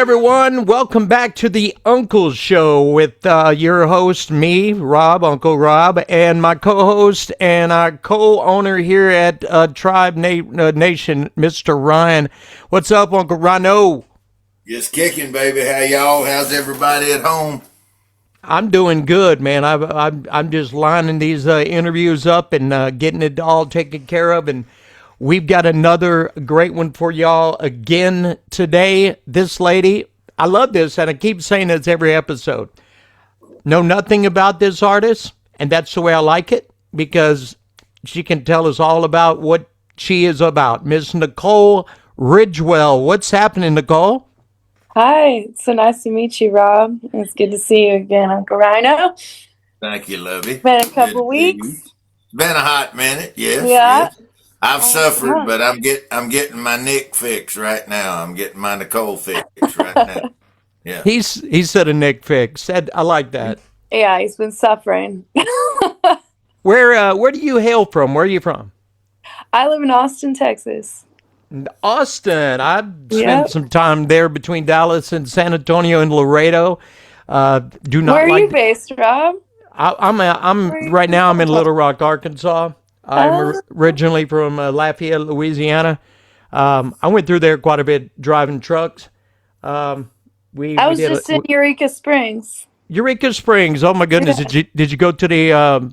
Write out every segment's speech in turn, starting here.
everyone. Welcome back to the Uncle Show with your host, me, Rob, Uncle Rob, and my co-host and our co-owner here at Nation, Mr. Ryan. What's up, Uncle Rhino? Just kicking, baby. How y'all? How's everybody at home? I'm doing good, man. I'm just lining these interviews up and getting it all taken care of, and we've got another great one for y'all again today. This lady, I love this, and I keep saying this every episode. Know nothing about this artist, and that's the way I like it because she can tell us all about what she is about. Miss Nicole Ridgwell. What's happening, Nicole? Hi, it's so nice to meet you, Rob. It's good to see you again, Uncle Rhino. Thank you, lovey. Been a Good couple to see you. weeks. Been a hot minute. Yes, Yeah. yes. I've suffered, Awesome. but I'm getting my Nick fix right now. I'm getting my Nicole fix right now. Yeah. He said a Nick fix. Said I like that. Yeah, he's been suffering. Where do you hail from? Where are you from? I live in Austin, Texas. Austin. I've spent Yep. some time there between Dallas and San Antonio and Laredo. Do Where not are you like. based, Rob? I'm Where are you right now. I'm in from? Little Rock, Arkansas. I'm Oh, originally from Lafayette, Louisiana. I went through there quite a bit driving trucks. Um, we I we was did just in Eureka Springs. Eureka Springs. Oh my goodness! Yeah. Did you go to the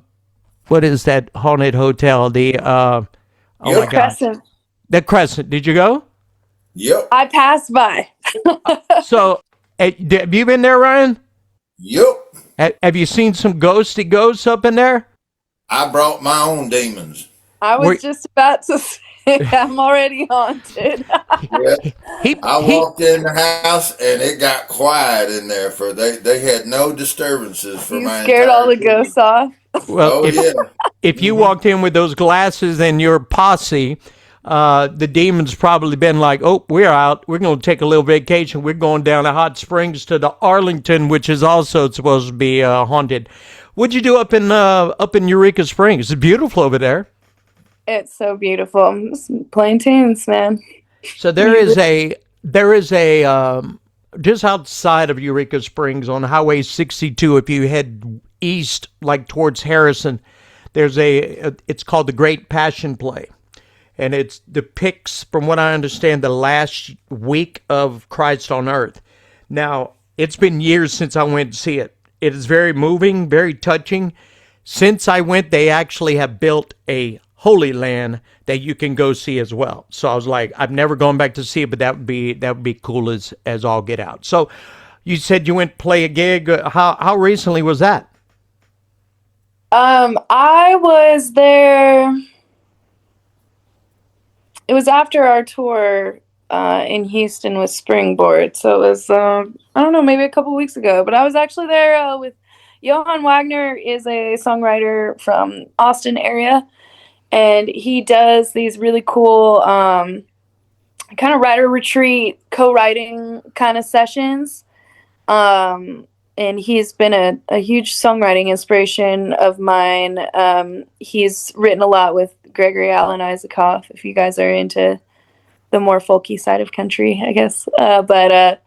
what is that haunted hotel? The oh The my Yep. gosh, Crescent. the Crescent. Did you go? Yep. I passed by. So have you been there, Ryan? Yep. Have you seen some ghosty ghosts up in there? I brought my own demons. I Where was just about to say I'm already haunted. Yeah. I he walked in the house and it got quiet in there for they had no disturbances for You my scared all entire the trip. ghosts off. well Oh yeah. if you Hmm. walked in with those glasses and your posse, the demons probably been like, "Oh, we're out. We're going to take a little vacation. We're going down to Hot Springs to the Arlington, which is also supposed to be haunted." What'd you do up in Eureka Springs? It's beautiful over there. It's so beautiful. Just playing tunes, man. So there is a just outside of Eureka Springs on Highway 62. If you head east, like towards Harrison, there's it's called the Great Passion Play, and it depicts, from what I understand, the last week of Christ on Earth. Now, it's been years since I went to see it. It is very moving, very touching. Since I went, they actually have built a Holy Land that you can go see as well. So I was like, I've never gone back to see it, but that would be cool as all get out. So you said you went play a gig. How recently was that? I was there. It was after our tour in Houston with Springboard, so it was I don't know, maybe a couple weeks ago. But I was actually there with Johann Wagner, is a songwriter from Austin area, and he does these really cool kind of writer retreat, co-writing kind of sessions. And he's been a huge songwriting inspiration of mine. He's written a lot with Gregory Alan Isaacoff, if you guys are into the more folky side of country, I guess. But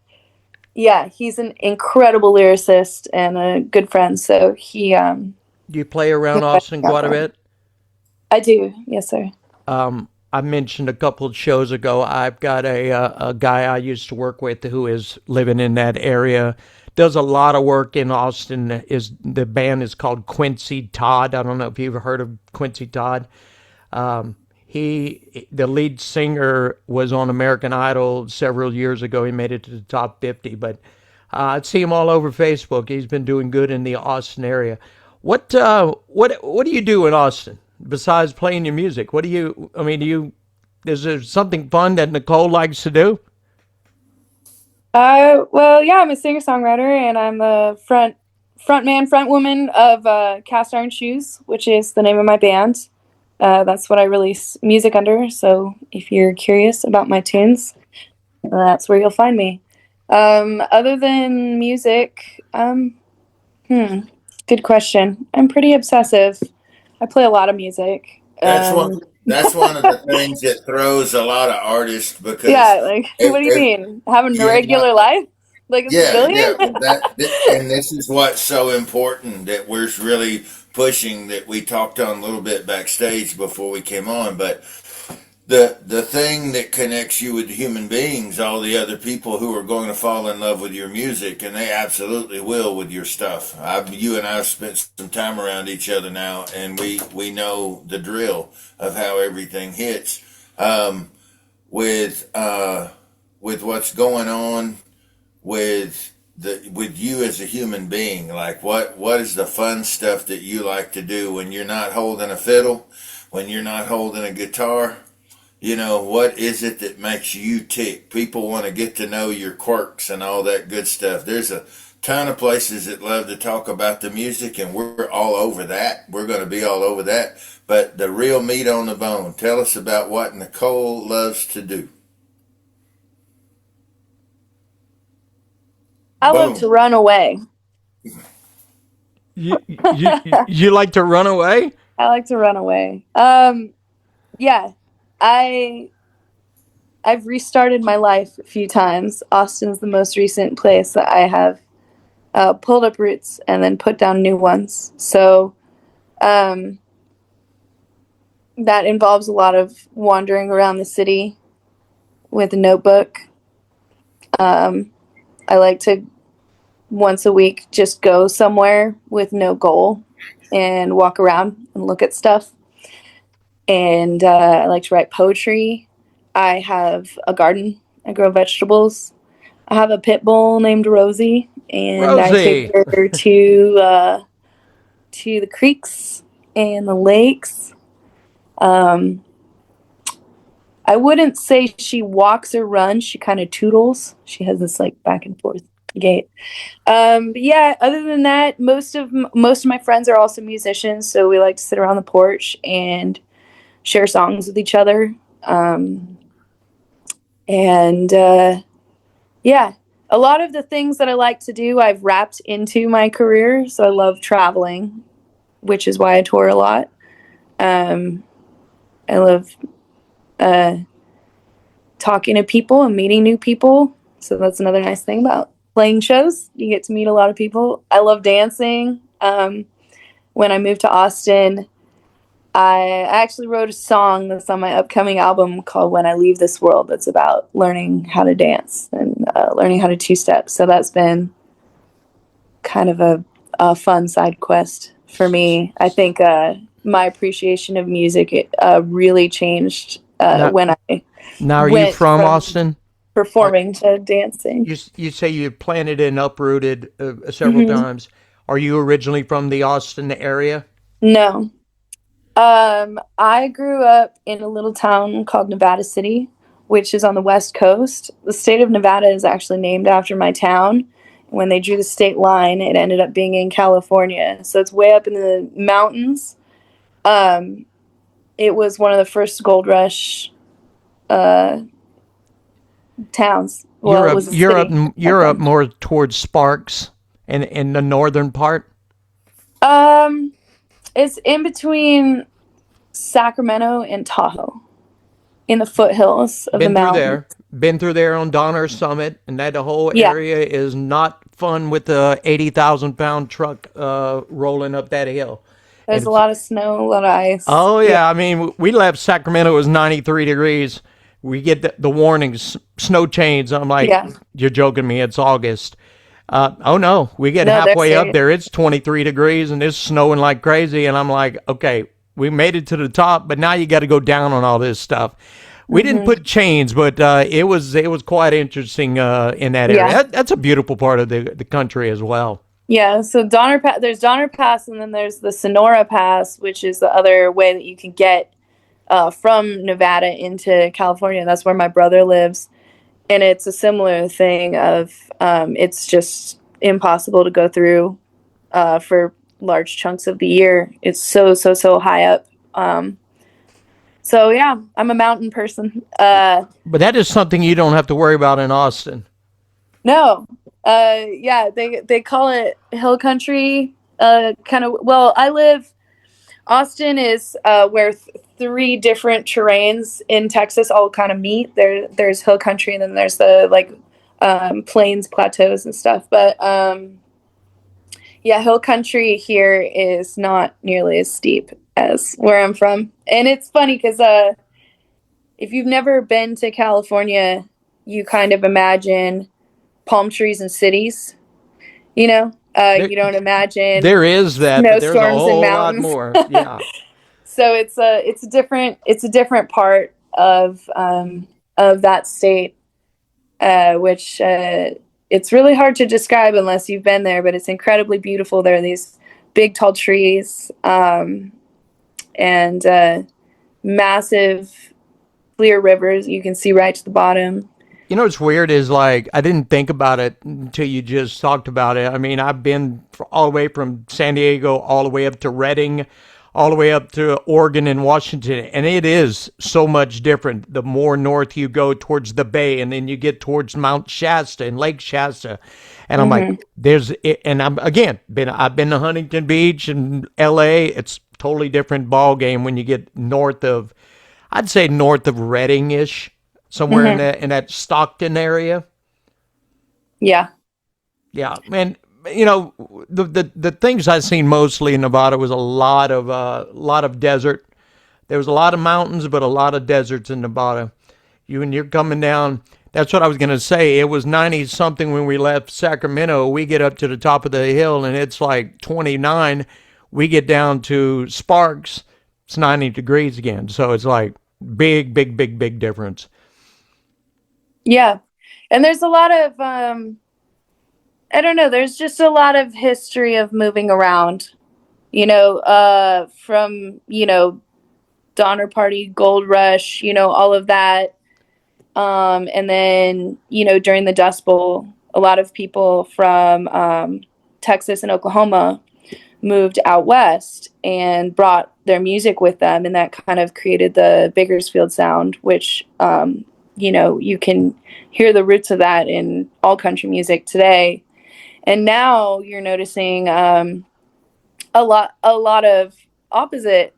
yeah, he's an incredible lyricist and a good friend. So Do you play around invited Austin me out quite a there. bit? I do, yes, sir. I mentioned a couple of shows ago. I've got a guy I used to work with who is living in that area. Does a lot of work in Austin. Is the band is called Quincy Todd. I don't know if you've heard of Quincy Todd. The lead singer, was on American Idol several years ago. He made it to the top 50, but I see him all over Facebook. He's been doing good in the Austin area. What do you do in Austin besides playing your music? What do you? I mean, is there something fun that Nicole likes to do? Well, yeah, I'm a singer-songwriter, and I'm the front woman of Cast Iron Shoes, which is the name of my band. That's what I release music under. So if you're curious about my tunes, that's where you'll find me. Other than music, good question. I'm pretty obsessive. I play a lot of music. That's one. That's one of the things that throws a lot of artists because Yeah, like, if, what do you if mean? Having a yeah, regular life? like a Yeah, civilian. yeah. Well, and this is what's so important that we're really pushing, that we talked on a little bit backstage before we came on. But the thing that connects you with human beings, all the other people who are going to fall in love with your music, and they absolutely will with your stuff. You and I have spent some time around each other now, and we know the drill of how everything hits. Um, with with what's going on with you as a human being, like what is the fun stuff that you like to do when you're not holding a fiddle, when you're not holding a guitar? What is it that makes you tick? People want to get to know your quirks and all that good stuff. There's a ton of places that love to talk about the music, and we're all over that. We're going to be all over that. But the real meat on the bone, tell us about what Nicole loves to do. I love to Boom. run away. You like to run away? I like to run away. Yeah, I I've restarted my life a few times. Austin's the most recent place that I have pulled up roots and then put down new ones. So um, that involves a lot of wandering around the city with a notebook. Um, I like to once a week just go somewhere with no goal and walk around and look at stuff. And I like to write poetry. I have a garden. I grow vegetables. I have a pit bull named Rosie, and I take Rosie. her to the creeks and the lakes. Um, I wouldn't say she walks or runs. She kind of toodles. She has this like back and forth gait. But yeah, other than that, most of my friends are also musicians, so we like to sit around the porch and share songs with each other. Um, and yeah, a lot of the things that I like to do, I've wrapped into my career. So I love traveling, which is why I tour a lot. Um, I love uh, talking to people and meeting new people. So that's another nice thing about playing shows. You get to meet a lot of people. I love dancing. When I moved to Austin, I actually wrote a song that's on my upcoming album called When I Leave This World, that's about learning how to dance and learning how to two-step. So that's been kind of a fun side quest for me. I think my appreciation of music really changed Now, when I now are you went from from Austin? Are performing to dancing. you say you planted and uprooted several Hmm. times? Are you originally from the Austin area? No. I grew up in a little town called Nevada City, which is on the West Coast. The state of Nevada is actually named after my town. When they drew the state line, it ended up being in California. So it's way up in the mountains. Um, it was one of the first gold rush uh, towns. Well, You're it up was a city back you're up then. more towards Sparks and in the northern part. Um, it's in between Sacramento and Tahoe, in the foothills of the Been through mountains. there. Been through there on Donner Summit, and that whole Yeah, area is not fun with the 80,000 pound truck rolling up that hill. And there's a it's lot of snow, a lot of ice. oh Yeah, yeah, I mean we left Sacramento. It was 93 degrees. We get the warnings, snow chains. I'm like, yeah. you're joking me. It's August. Oh no, we get No, they're halfway up serious. there. It's 23 degrees and it's snowing like crazy. And I'm like, okay, we made it to the top, but now you got to go down on all this stuff. We didn't Hmm. put chains, but it was quite interesting in that area. Yeah, That's a beautiful part of the country as well. yeah. So there's Donner Pass, and then there's the Sonora Pass, which is the other way that you can get from Nevada into California. That's where my brother lives, and it's a similar thing of it's just impossible to go through for large chunks of the year. It's so high up. So yeah, I'm a mountain person. But that is something you don't have to worry about in Austin. No, yeah, they call it hill country. Kind of. Well, I live. Austin is where three different terrains in Texas all kind of meet. There's hill country, and then there's the like plains, plateaus, and stuff. But yeah, hill country here is not nearly as steep as where I'm from. And it's funny because if you've never been to California, you kind of imagine palm trees and cities. You know, There, you don't imagine there is that, but there's a snowstorms and whole lot mountains. more. Yeah. So it's a different part of that state, which it's really hard to describe unless you've been there. But it's incredibly beautiful. There are these big tall trees, and massive clear rivers you can see right to the bottom. You know what's weird is like I didn't think about it until you just talked about it. I mean, I've been all the way from San Diego all the way up to Redding, all the way up to Oregon and Washington, and it is so much different the more north you go towards the bay, and then you get towards Mount Shasta and Lake Shasta, and I'm like, Mm-hmm. and I'm again I've been to Huntington Beach and L.A. It's totally different ball game when you get north of, I'd say north of Redding ish, somewhere in Mm-hmm. that Stockton area. Yeah. Yeah, and the things I've seen mostly in Nevada was a lot of desert. There was a lot of mountains, but a lot of deserts in Nevada. When you're coming down, that's what I was gonna say. It was 90 something when we left Sacramento. We get up to the top of the hill and it's like 29. We get down to Sparks, it's 90 degrees again. So it's like big, big, big, big difference. Yeah. And there's a lot of I don't know, there's just a lot of history of moving around, from, Donner Party, Gold Rush, all of that. And then, during the Dust Bowl, a lot of people from Texas and Oklahoma moved out west and brought their music with them, and that kind of created the Bakersfield sound, which you can hear the roots of that in all country music today. And now you're noticing a lot of opposite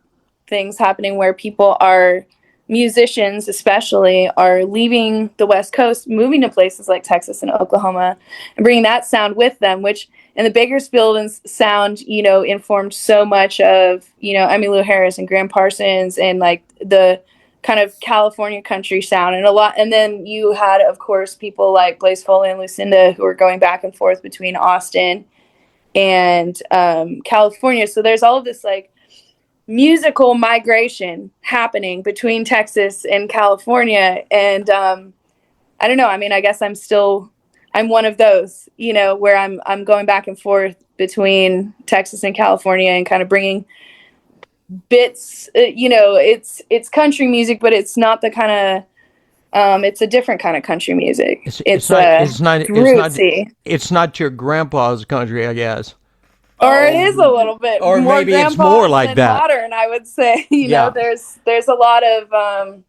things happening where people are musicians especially are leaving the West Coast, moving to places like Texas and Oklahoma and bringing that sound with them, which in the Bakersfield sound, informed so much of, Emmylou Harris and Graham Parsons and like the kind of California country sound and a lot. And then you had, of course, people like Blaze Foley and Lucinda who were going back and forth between Austin and California. So there's all of this like musical migration happening between Texas and California. And I don't know. I mean, I guess I'm one of those, where I'm going back and forth between Texas and California and kind of bringing bits. It's country music, but it's not the kind of it's a different kind of country music. It's It's not it's not it's not rootsy, it's not your grandpa's country, I guess. or it is a Oh, little bit Or more maybe it's grandpa more like than that. modern, I would say. Yeah. There's a lot of I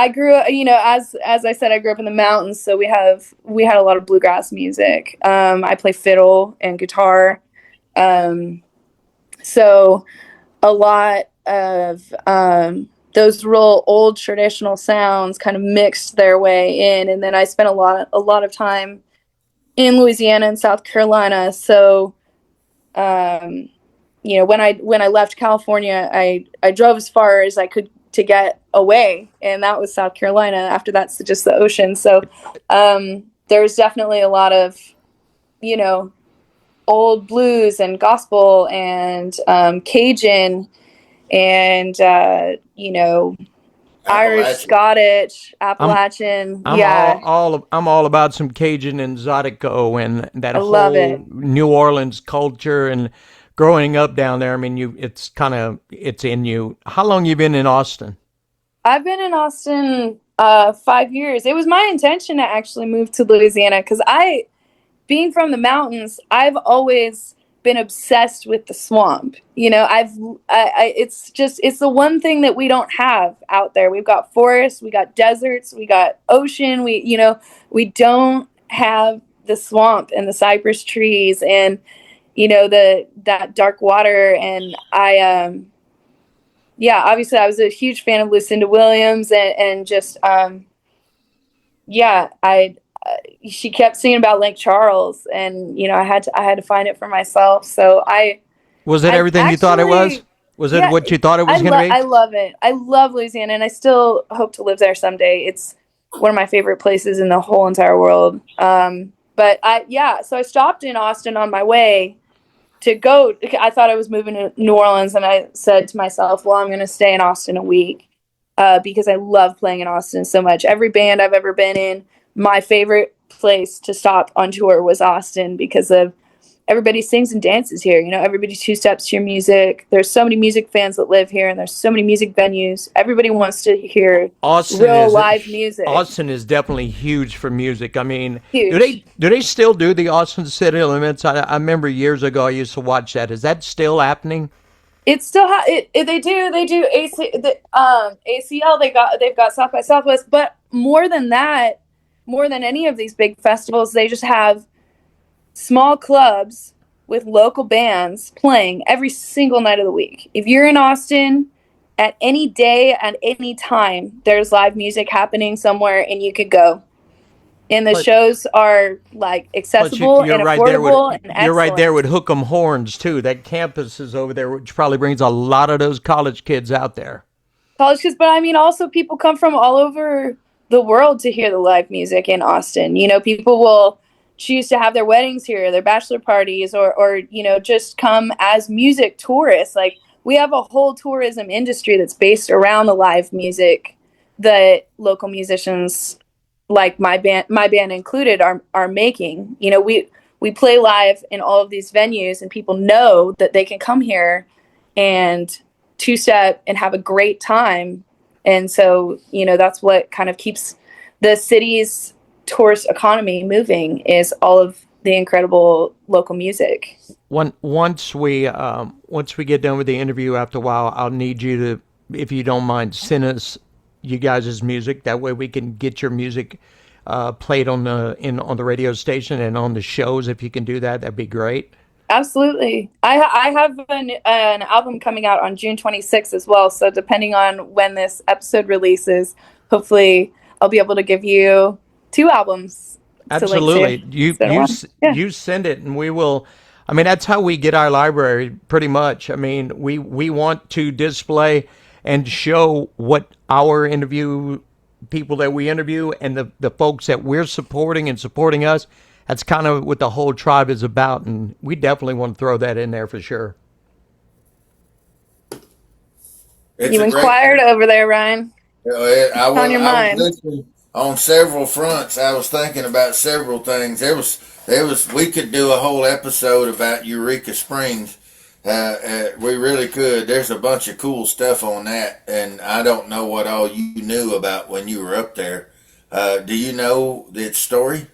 grew up, as I said, I grew up in the mountains, so we had a lot of bluegrass music. I play fiddle and guitar, so a lot of those real old traditional sounds kind of mixed their way in, and then I spent a lot of time in Louisiana and South Carolina. So, when I left California, I drove as far as I could to get away, and that was South Carolina. After that's just the ocean. So, there's definitely a lot of, you know, old blues and gospel and Cajun and Irish, Appalachian. Scottish, I'm Appalachian. I'm Yeah, I'm all about some Cajun and Zydeco and that I love whole it. New Orleans culture and growing up down there. I mean, it's in you. How long you been in Austin? I've been in Austin 5 years. It was my intention to actually move to Louisiana because being from the mountains, I've always been obsessed with the swamp. It's the one thing that we don't have out there. We've got forests, we got deserts, we got ocean. We don't have the swamp and the cypress trees and that dark water. And obviously I was a huge fan of Lucinda Williams and just yeah, she kept singing about Lake Charles, and I had to find it for myself. So Was it I everything you thought it was? actually, Was it yeah, what you thought it was going to be? I love it. I love Louisiana, and I still hope to live there someday. It's one of my favorite places in the whole entire world. But so I stopped in Austin on my way to go. I thought I was moving to New Orleans, and I said to myself, well, I'm going to stay in Austin a week, because I love playing in Austin so much. Every band I've ever been in, my favorite place to stop on tour was Austin, because of everybody sings and dances here. Everybody two steps to your music. There's so many music fans that live here, and there's so many music venues. Everybody wants to hear Austin real is live music. Austin is definitely huge for music. I mean, Huge. do they still do the Austin City Limits? I remember years ago I used to watch that. Is that still happening? It's still they do ACL. They've got South by Southwest, but more than that, more than any of these big festivals, they just have small clubs with local bands playing every single night of the week. If you're in Austin at any day, at any time, there's live music happening somewhere, and you could go. And the But shows are like plus accessible and you're right there with affordable and you're right there excellent. with Hook 'em Horns too. That campus is over there, which probably brings a lot of those college kids out there. College kids, but I mean, also people come from all over the world to hear the live music in Austin. People will choose to have their weddings here, their bachelor parties, or just come as music tourists. Like, we have a whole tourism industry that's based around the live music that local musicians, like my band included, are making. We play live in all of these venues, and people know that they can come here and two step and have a great time. And so, that's what kind of keeps the city's tourist economy moving, is all of the incredible local music. Once we get done with the interview, after a while, I'll need you to, if you don't mind, send us you guys' music. That way, we can get your music played on the radio station and on the shows. If you can do that, that'd be great. Absolutely. I have an album coming out on June 26th as well. So depending on when this episode releases, hopefully I'll be able to give you two albums to link to. Absolutely. You It's been a you while. s- Yeah. you send it, and we will. I mean, that's how we get our library, pretty much. I mean, we want to display and show what our interview people that we interview and the folks that we're supporting and supporting us. That's kind of what the whole tribe is about, and we definitely want to throw that in there for sure. It's You a great. inquired over there, Ryan. I On was your I was mind. listening on several fronts. I was thinking about several things. There was we could do a whole episode about Eureka Springs. We really could. There's a bunch of cool stuff on that, and I don't know what all you knew about when you were up there. Do you know its story?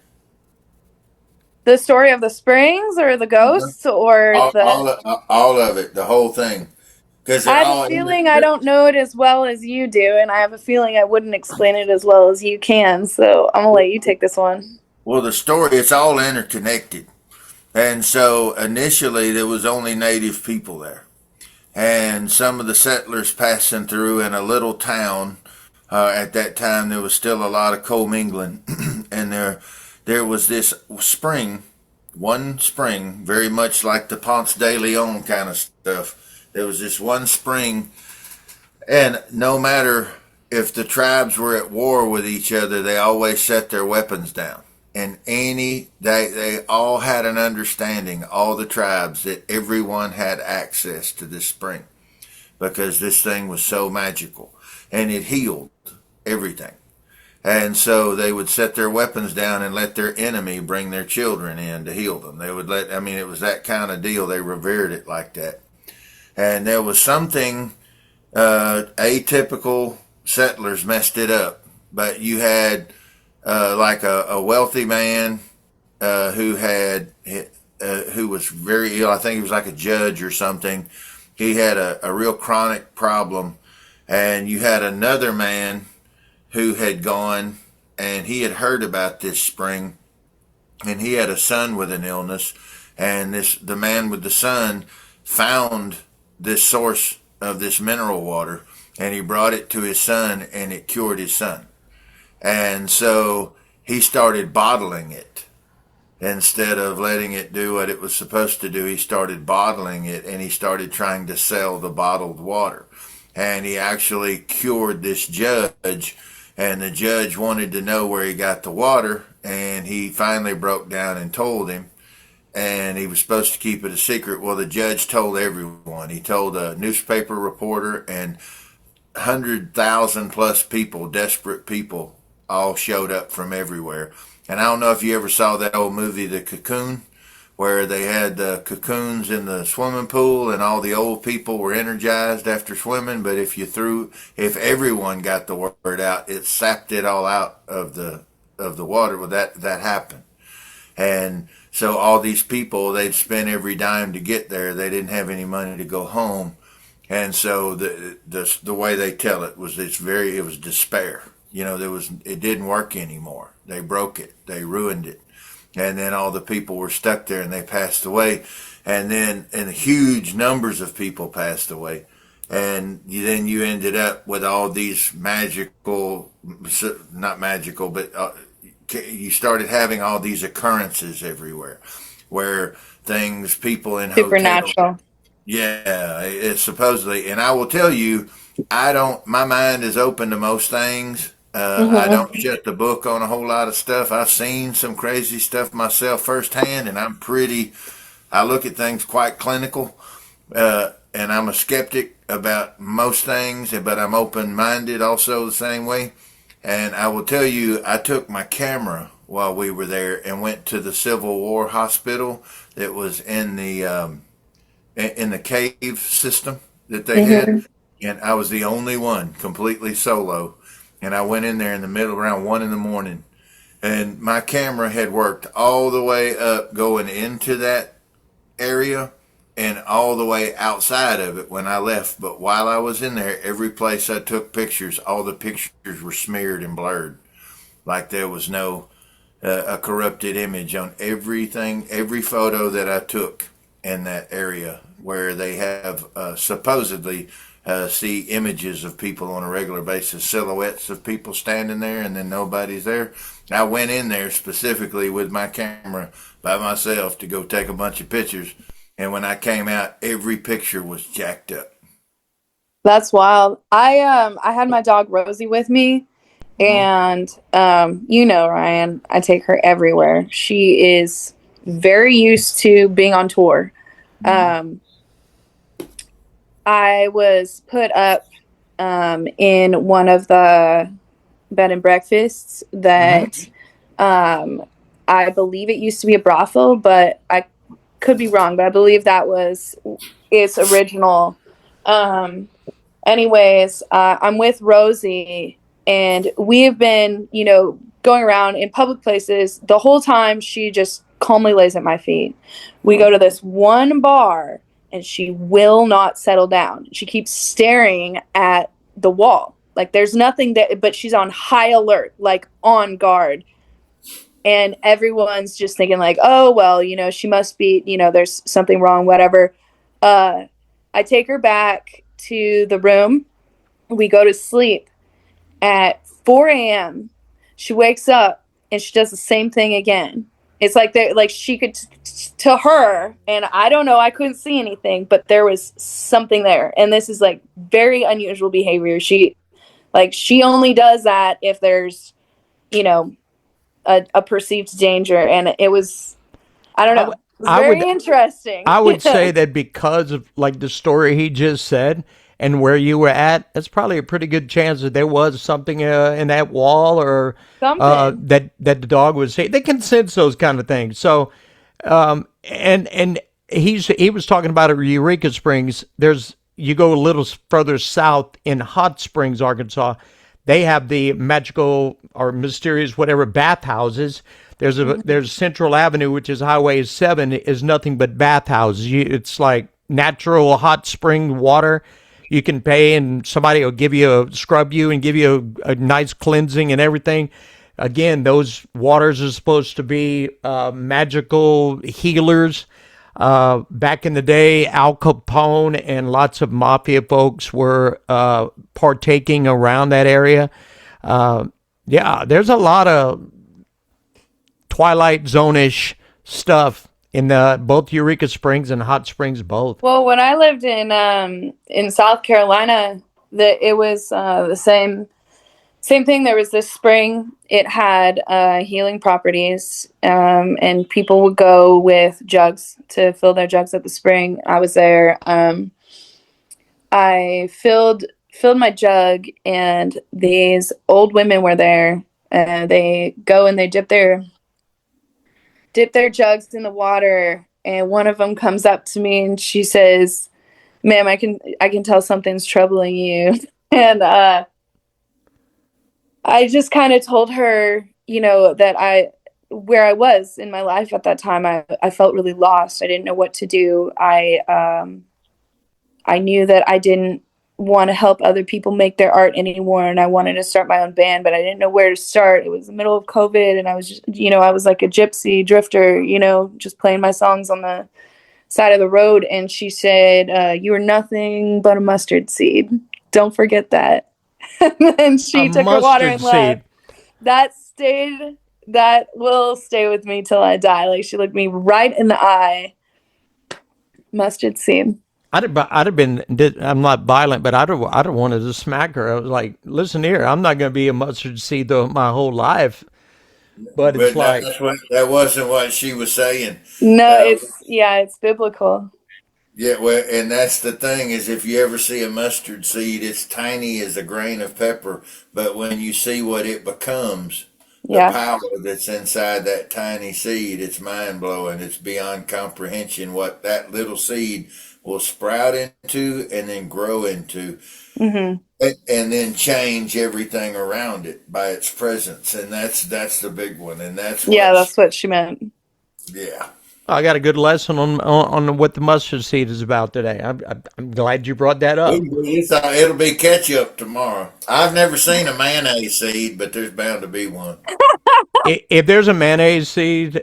The story of the springs, or the Uh-huh. ghosts, or the. All of it, the whole thing, because I they're have a all feeling I don't know it as well as you do, and I have a feeling I wouldn't explain it as well as you can. So I'm gonna let you take this one. well, the story, it's all interconnected. And so initially there was only native people there, and some of the settlers passing through in a little town. At that time, there was still a lot of commingling, and there was this spring, one spring, very much like the Ponce de Leon kind of stuff. There was this one spring, and no matter if the tribes were at war with each other, they always set their weapons down. And they all had an understanding, all the tribes, that everyone had access to this spring because this thing was so magical and it healed everything. And so they would set their weapons down and let their enemy bring their children in to heal them. They would let, I mean, it was that kind of deal. They revered it like that. And there was something, atypical settlers messed it up. But you had, like a wealthy man, who had, who was very ill. I think he was like a judge or something. He had a real chronic problem. And you had another man who had gone, and he had heard about this spring, and he had a son with an illness, and the man with the son found this source of this mineral water, and he brought it to his son, and it cured his son. And so he started bottling it. Instead of letting it do what it was supposed to do, he started bottling it, and he started trying to sell the bottled water. And he actually cured this judge, and the judge wanted to know where he got the water, and he finally broke down and told him, and he was supposed to keep it a secret. Well, the judge told everyone. He told a newspaper reporter, and 100,000 plus people, desperate people, all showed up from everywhere. And I don't know if you ever saw that old movie, The Cocoon, where they had the cocoons in the swimming pool and all the old people were energized after swimming. But if everyone got the word out, it sapped it all out of the water. Well, that happened. And so all these people, they'd spend every dime to get there. They didn't have any money to go home. And so the way they tell it was it was despair. It didn't work anymore. They broke it. They ruined it. And then all the people were stuck there and they passed away. And huge numbers of people passed away. And then you ended up with all these not magical, but you started having all these occurrences everywhere where people in hotels. Supernatural. Yeah, it's supposedly. And I will tell you, my mind is open to most things. I don't shut the book on a whole lot of stuff. I've seen some crazy stuff myself firsthand, and I look at things quite clinical, and I'm a skeptic about most things, but I'm open-minded also the same way. And I will tell you, I took my camera while we were there and went to the Civil War hospital that was in the cave system that they had. And I was the only one, completely solo. And I went in there in the middle around 1 a.m. And my camera had worked all the way up going into that area and all the way outside of it when I left. But while I was in there, every place I took pictures, all the pictures were smeared and blurred. Like there was no a corrupted image on everything, every photo that I took in that area where they have supposedly see images of people on a regular basis, silhouettes of people standing there, and then nobody's there. I went in there specifically with my camera by myself to go take a bunch of pictures, and when I came out, every picture was jacked up. That's wild. I had my dog Rosie with me, and Ryan, I take her everywhere. She is very used to being on tour. I was put up in one of the bed and breakfasts that I believe it used to be a brothel, but I could be wrong, but I believe that was its original. Anyways, I'm with Rosie, and we have been, going around in public places the whole time. She just calmly lays at my feet. We go to this one bar, and she will not settle down. She keeps staring at the wall. Like there's nothing that, but she's on high alert, like on guard. And everyone's just thinking like, oh, well, she must be, there's something wrong, whatever. I take her back to the room. We go to sleep. At 4 a.m., she wakes up and she does the same thing again. It's like she could, to her, and I don't know, I couldn't see anything, but there was something there. And this is like very unusual behavior. She only does that if there's, a perceived danger. And it was, I don't know, it was very interesting. I would say that because of like the story he just said and where you were at, it's probably a pretty good chance that there was something in that wall or that the dog was saying. They can sense those kind of things. So, and he was talking about Eureka Springs. You go a little further south in Hot Springs, Arkansas. They have the magical or mysterious whatever bathhouses. There's Central Avenue, which is Highway 7, is nothing but bathhouses. It's like natural hot spring water. You can pay and somebody will scrub you and give you a nice cleansing and everything. Again, those waters are supposed to be magical healers. Back in the day, Al Capone and lots of mafia folks were partaking around that area. There's a lot of Twilight Zone-ish stuff in both Eureka Springs and Hot Springs both. Well, when I lived in South Carolina, it was the same thing. There was this spring. It had healing properties, and people would go with jugs to fill their jugs at the spring. I was there. I filled my jug, and these old women were there. They go and they dip their jugs in the water, and one of them comes up to me and she says, "Ma'am, I can tell something's troubling you." And I just kind of told her, that where I was in my life at that time, I felt really lost. I didn't know what to do. I knew that I didn't want to help other people make their art anymore, and I wanted to start my own band, but I didn't know where to start. It was the middle of COVID, and I was just, I was like a gypsy drifter, just playing my songs on the side of the road. And she said, "You are nothing but a mustard seed. Don't forget that." And she took her water and left. That will stay with me till I die. Like, she looked me right in the eye. Mustard seed. I'd have been. I'm not violent, but I'd have wanted to smack her. I was like, "Listen here, I'm not going to be a mustard seed my whole life." But it's like that wasn't what she was saying. No, it's biblical. Yeah, well, and that's the thing is, if you ever see a mustard seed, it's tiny as a grain of pepper, but when you see what it becomes, the power that's inside that tiny seed, it's mind blowing. It's beyond comprehension what that little seed will sprout into and then grow into, Mm-hmm. and then change everything around it by its presence, and that's the big one, and that's what she meant. Yeah. I got a good lesson on what the mustard seed is about today. I'm glad you brought that up. It'll be ketchup tomorrow. I've never seen a mayonnaise seed, but there's bound to be one. If there's a mayonnaise seed,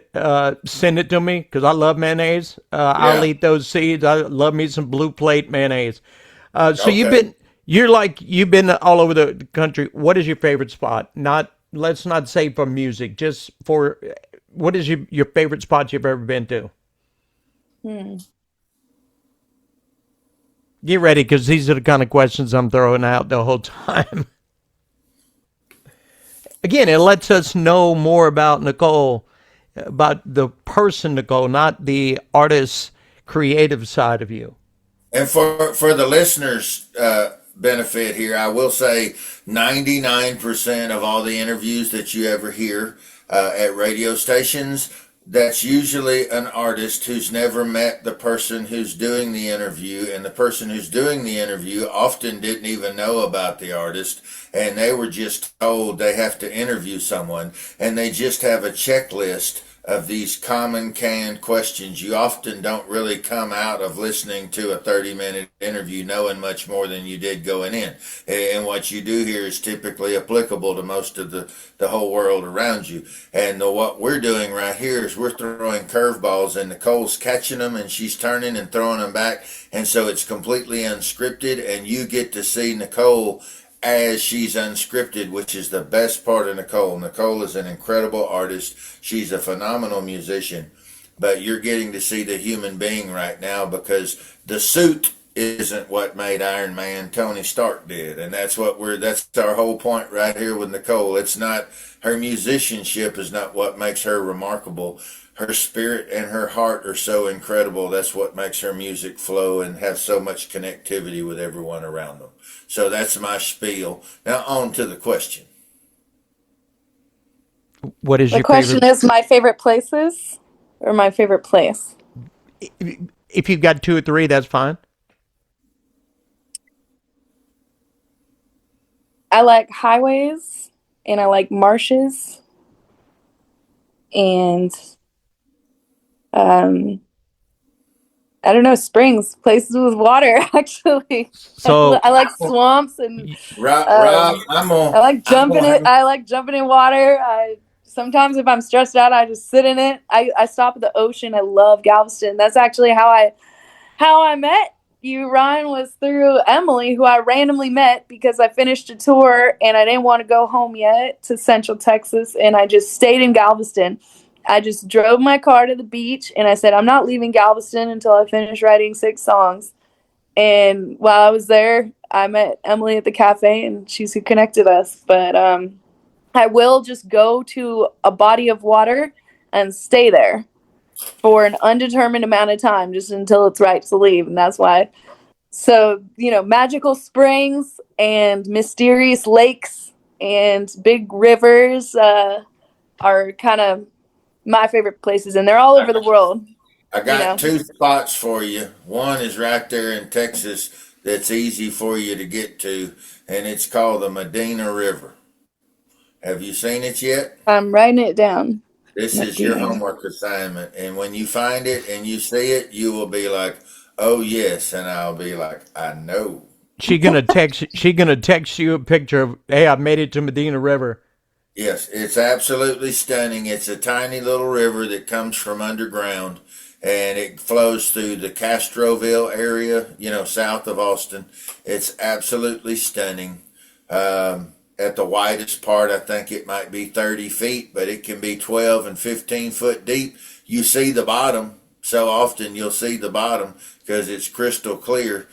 send it to me because I love mayonnaise. I'll eat those seeds. I love me some Blue Plate mayonnaise. So Okay. you've been all over the country. What is your favorite spot? Let's not say for music, just for what is your favorite spot you've ever been to? Get ready because these are the kind of questions I'm throwing out the whole time. Again, it lets us know more about Nicole, about the person Nicole, not the artist creative side of you. And for the listeners' benefit here, I will say 99% of all the interviews that you ever hear at radio stations, that's usually an artist who's never met the person who's doing the interview, and the person who's doing the interview often didn't even know about the artist, and they were just told they have to interview someone, and they just have a checklist of these common canned questions. You often don't really come out of listening to a 30-minute interview knowing much more than you did going in. And what you do here is typically applicable to most of the whole world around you. And what we're doing right here is we're throwing curveballs, and Nicole's catching them, and she's turning and throwing them back. And so it's completely unscripted, and you get to see Nicole as she's unscripted, which is the best part of Nicole. Nicole is an incredible artist. She's a phenomenal musician, but you're getting to see the human being right now, because the suit isn't what made Iron Man. Tony Stark did. And that's our whole point right here with Nicole. It's not her musicianship is not what makes her remarkable. Her spirit and her heart are so incredible. That's what makes her music flow and have so much connectivity with everyone around them. So that's my spiel. Now on to the question. What is The your question favorite? is my favorite places or my favorite place? If you've got two or three, that's fine. I like highways, and I like marshes, and um I don't know, springs, places with water. Actually, So I like swamps, and Rob, I like I'm jumping gonna it. I like jumping in water. I sometimes, if I'm stressed out, I just sit in it. I stop at the ocean. I love Galveston. That's actually how I met you, Ryan, was through Emily, who I randomly met because I finished a tour and I didn't want to go home yet to Central Texas, and I just stayed in Galveston. I just drove my car to the beach, and I said, I'm not leaving Galveston until I finish writing 6 songs. And while I was there, I met Emily at the cafe, and she's who connected us. But I will just go to a body of water and stay there for an undetermined amount of time, just until it's right to leave. And that's why. So, magical springs and mysterious lakes and big rivers are kind of my favorite places, and they're all over the world. I got 2 spots for you. One is right there in Texas that's easy for you to get to, and it's called the Medina River. Have you seen it yet? I'm writing it down. This is your homework assignment. And when you find it and you see it, you will be like, oh, yes. And I'll be like, I know. She gonna text you a picture of, hey, I made it to Medina River. Yes, it's absolutely stunning. It's a tiny little river that comes from underground, and it flows through the Castroville area, south of Austin. It's absolutely stunning. At the widest part, I think it might be 30 feet, but it can be 12 and 15 foot deep. You see the bottom. So often you'll see the bottom because it's crystal clear.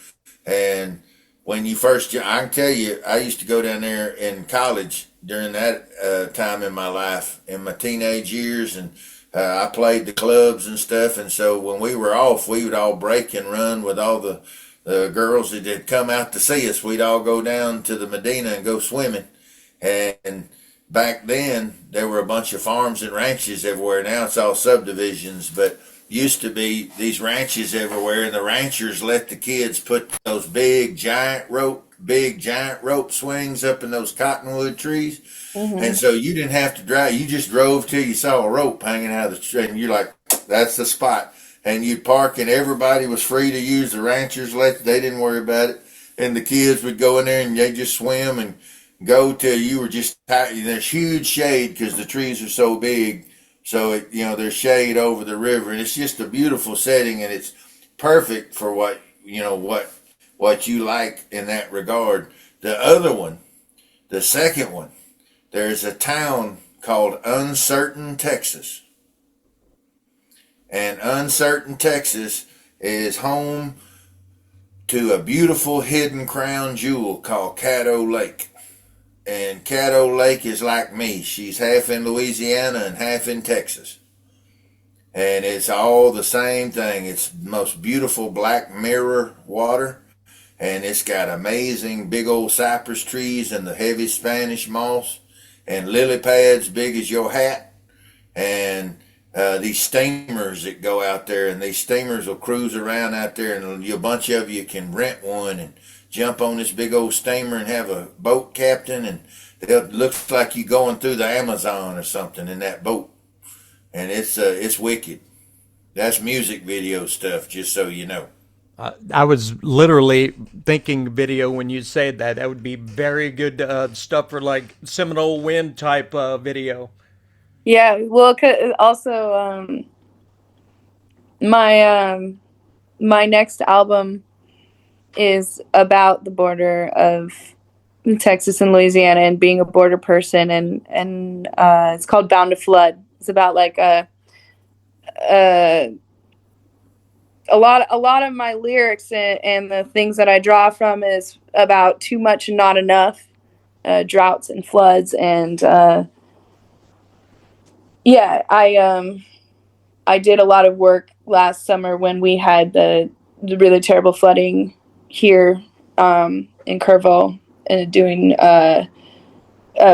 And when you first, I can tell you, I used to go down there in college during that time in my life, in my teenage years, and I played the clubs and stuff. And so when we were off, we would all break and run with all the girls that had come out to see us. We'd all go down to the Medina and go swimming. And back then, there were a bunch of farms and ranches everywhere. Now it's all subdivisions, but used to be these ranches everywhere, and the ranchers let the kids put those big giant rope swings up in those cottonwood trees. Mm-hmm. And so you didn't have to drive. You just drove till you saw a rope hanging out of the tree, and you're like, that's the spot. And you'd park, and everybody was free to use the ranchers. They didn't worry about it. And the kids would go in there, and they just swim and go till you were just tired. There's huge shade because the trees are so big. So, there's shade over the river, and it's just a beautiful setting, and it's perfect for what you like in that regard. The other one, the second one, there's a town called Uncertain, Texas. And Uncertain, Texas is home to a beautiful hidden crown jewel called Caddo Lake. And Caddo Lake is like me. She's half in Louisiana and half in Texas. And it's all the same thing. It's the most beautiful black mirror water. And it's got amazing big old cypress trees and the heavy Spanish moss and lily pads big as your hat. And these steamers that go out there. And these steamers will cruise around out there. And a bunch of you can rent one and jump on this big old steamer and have a boat captain, and it looks like you going through the Amazon or something in that boat. And it's wicked. That's music video stuff, just so you know. I was literally thinking video when you said that. That would be very good stuff for like Seminole Wind type video. Yeah, well, also my next album is about the border of Texas and Louisiana and being a border person, and it's called Bound to Flood. It's about like a lot of my lyrics and the things that I draw from is about too much and not enough, droughts and floods, and I did a lot of work last summer when we had the really terrible flooding here in Kerrville, and doing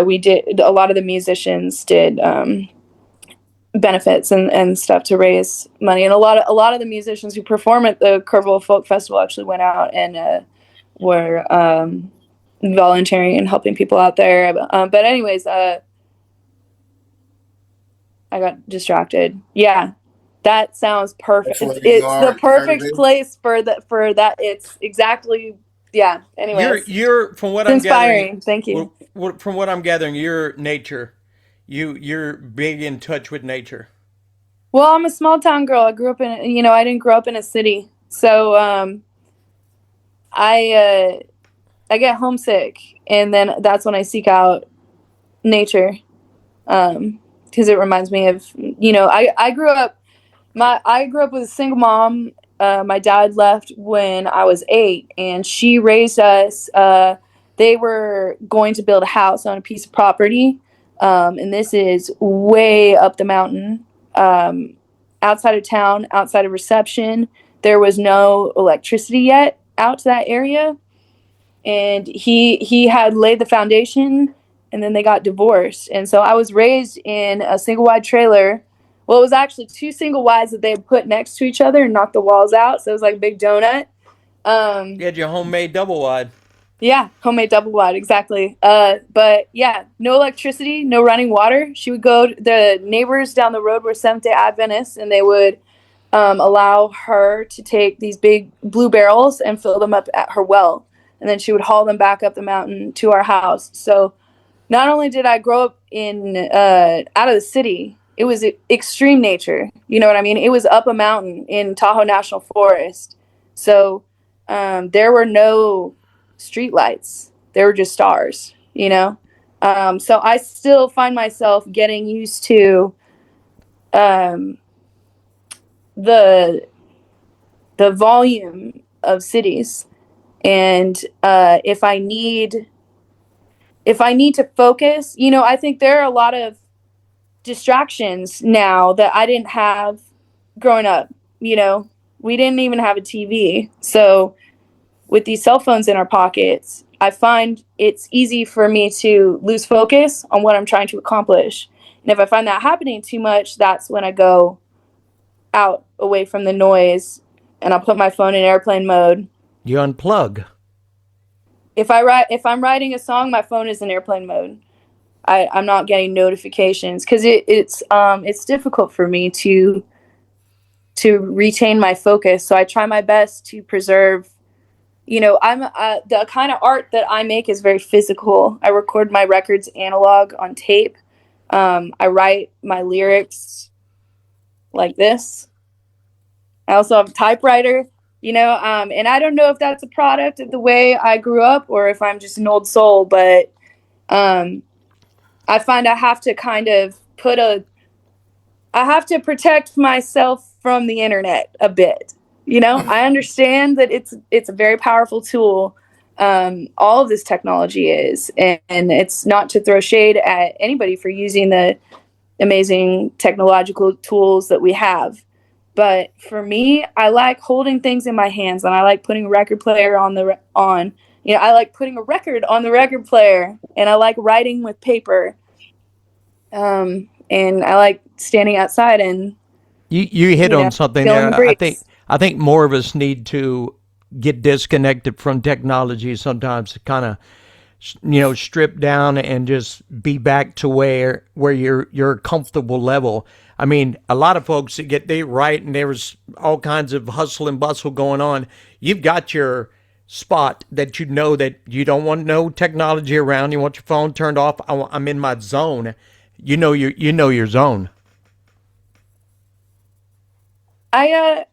we did a lot of the musicians did benefits and stuff to raise money, and a lot of the musicians who perform at the Kerrville Folk Festival actually went out and were volunteering and helping people out there. But anyways, I got distracted. Yeah. That sounds perfect. It's the perfect place for that. It's exactly, yeah. Anyways, you're from what it's I'm inspiring. gathering. Thank you. From what I'm gathering, you're nature. You're big in touch with nature. Well, I'm a small town girl. I grew up in, I didn't grow up in a city, so I get homesick, and then that's when I seek out nature to because it reminds me of, I grew up with a single mom. My dad left when I was 8, and she raised us. They were going to build a house on a piece of property, and this is way up the mountain, outside of town, outside of reception. There was no electricity yet out to that area, and he had laid the foundation, and then they got divorced. And so I was raised in a single wide trailer. Well, it was actually two single wides that they had put next to each other and knocked the walls out, so it was like a big donut. You had your homemade double wide. Yeah, homemade double wide, exactly. But yeah, no electricity, no running water. She would go. The neighbors down the road were Seventh Day Adventists, and they would allow her to take these big blue barrels and fill them up at her well, and then she would haul them back up the mountain to our house. So not only did I grow up in out of the city, it was extreme nature. You know what I mean? It was up a mountain in Tahoe National Forest. So there were no street lights. There were just stars, you know? So I still find myself getting used to the volume of cities. And if I need to focus, I think there are a lot of distractions now that I didn't have growing up. We didn't even have a TV. So with these cell phones in our pockets, I find it's easy for me to lose focus on what I'm trying to accomplish. And if I find that happening too much, that's when I go out away from the noise and I'll put my phone in airplane mode. You unplug. If I'm writing a song, my phone is in airplane mode. I'm not getting notifications because it's difficult for me to retain my focus. So I try my best to preserve. I'm the kind of art that I make is very physical. I record my records analog on tape. I write my lyrics like this. I also have a typewriter, and I don't know if that's a product of the way I grew up or if I'm just an old soul, but I find I have to kind of I have to protect myself from the internet a bit. I understand that it's a very powerful tool. All of this technology is, and it's not to throw shade at anybody for using the amazing technological tools that we have. But for me, I like holding things in my hands, and I like putting a record player I like putting a record on the record player, and I like writing with paper. And I like standing outside and You hit on something feeling the there. breeze. I think more of us need to get disconnected from technology sometimes to kind of strip down and just be back to where you're comfortable level. I mean, a lot of folks that they write and there's all kinds of hustle and bustle going on. You've got your spot that that you don't want no technology around. You want your phone turned off. I'm in my zone. You know your zone. I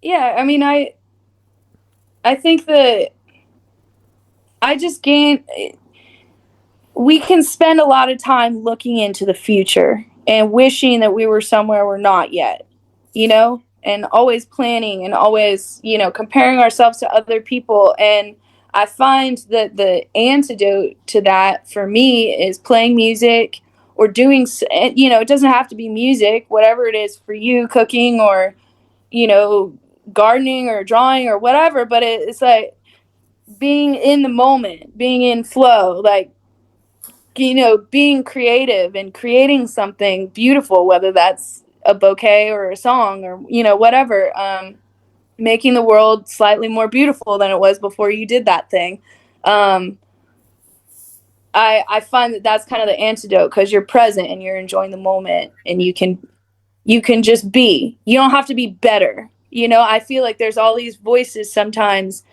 yeah, I mean I think that I just gain we can spend a lot of time looking into the future and wishing that we were somewhere we're not yet, and always planning and always, comparing ourselves to other people. And I find that the antidote to that for me is playing music or doing, it doesn't have to be music, whatever it is for you, cooking or, gardening or drawing or whatever. But it's like being in the moment, being in flow, like, being creative and creating something beautiful, whether that's a bouquet or a song or, whatever, making the world slightly more beautiful than it was before you did that thing. I find that that's kind of the antidote because you're present and you're enjoying the moment and you can just be. You don't have to be better. I feel like there's all these voices sometimes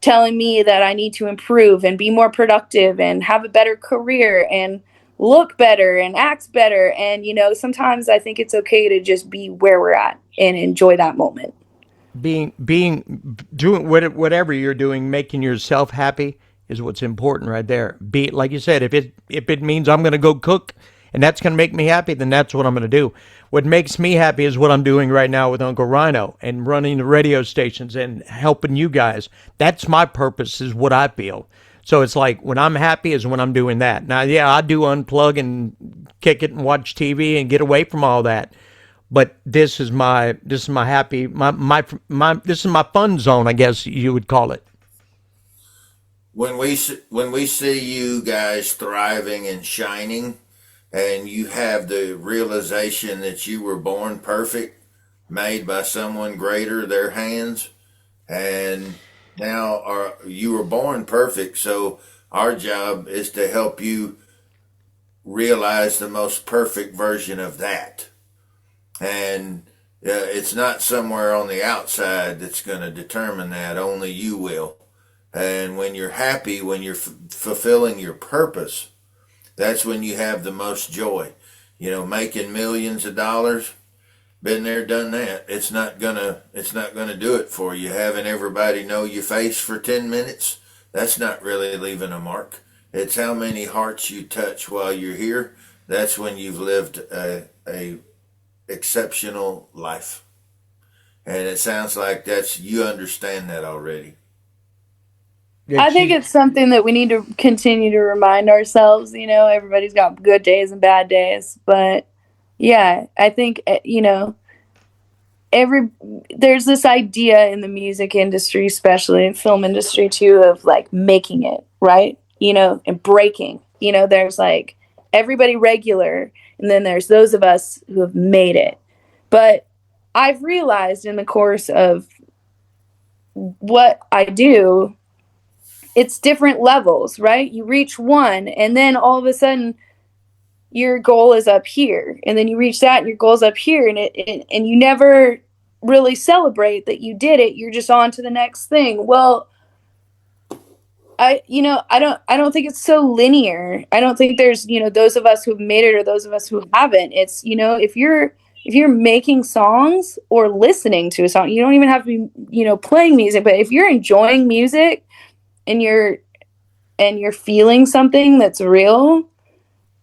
telling me that I need to improve and be more productive and have a better career and look better and act better. And, sometimes I think it's okay to just be where we're at and enjoy that moment. Doing whatever you're doing, making yourself happy is what's important right there. Be like you said, if it means I'm going to go cook and that's going to make me happy, then that's what I'm going to do. What makes me happy is what I'm doing right now with Uncle Rhino and running the radio stations and helping you guys. That's my purpose, is what I feel. So it's like when I'm happy is when I'm doing that. Now, yeah, I do unplug and kick it and watch TV and get away from all that. But this is my happy my this is my fun zone, I guess you would call it. When we see you guys thriving and shining, and you have the realization that you were born perfect, made by someone greater, their hands, and now you were born perfect. So our job is to help you realize the most perfect version of that. And it's not somewhere on the outside that's going to determine that. Only you will. And when you're happy, when you're fulfilling your purpose, that's when you have the most joy. Making millions of dollars, been there, done that. It's not gonna do it for you. Having everybody know your face for 10 minutes, that's not really leaving a mark. It's how many hearts you touch while you're here. That's when you've lived a exceptional life. And it sounds like you understand that already. Yeah, I think she, it's something that we need to continue to remind ourselves. Everybody's got good days and bad days, but yeah, I think every there's this idea in the music industry, especially in film industry too, of like making it right, and breaking. There's like everybody regular, and then there's those of us who have made it. But I've realized in the course of what I do, it's different levels, right? You reach one, and then all of a sudden your goal is up here, and then you reach that and your goal's up here, and you never really celebrate that you did it. You're just on to the next thing. Well, I don't think it's so linear. I don't think there's those of us who've made it or those of us who haven't. It's if you're making songs or listening to a song, you don't even have to be playing music, but if you're enjoying music and you're feeling something that's real,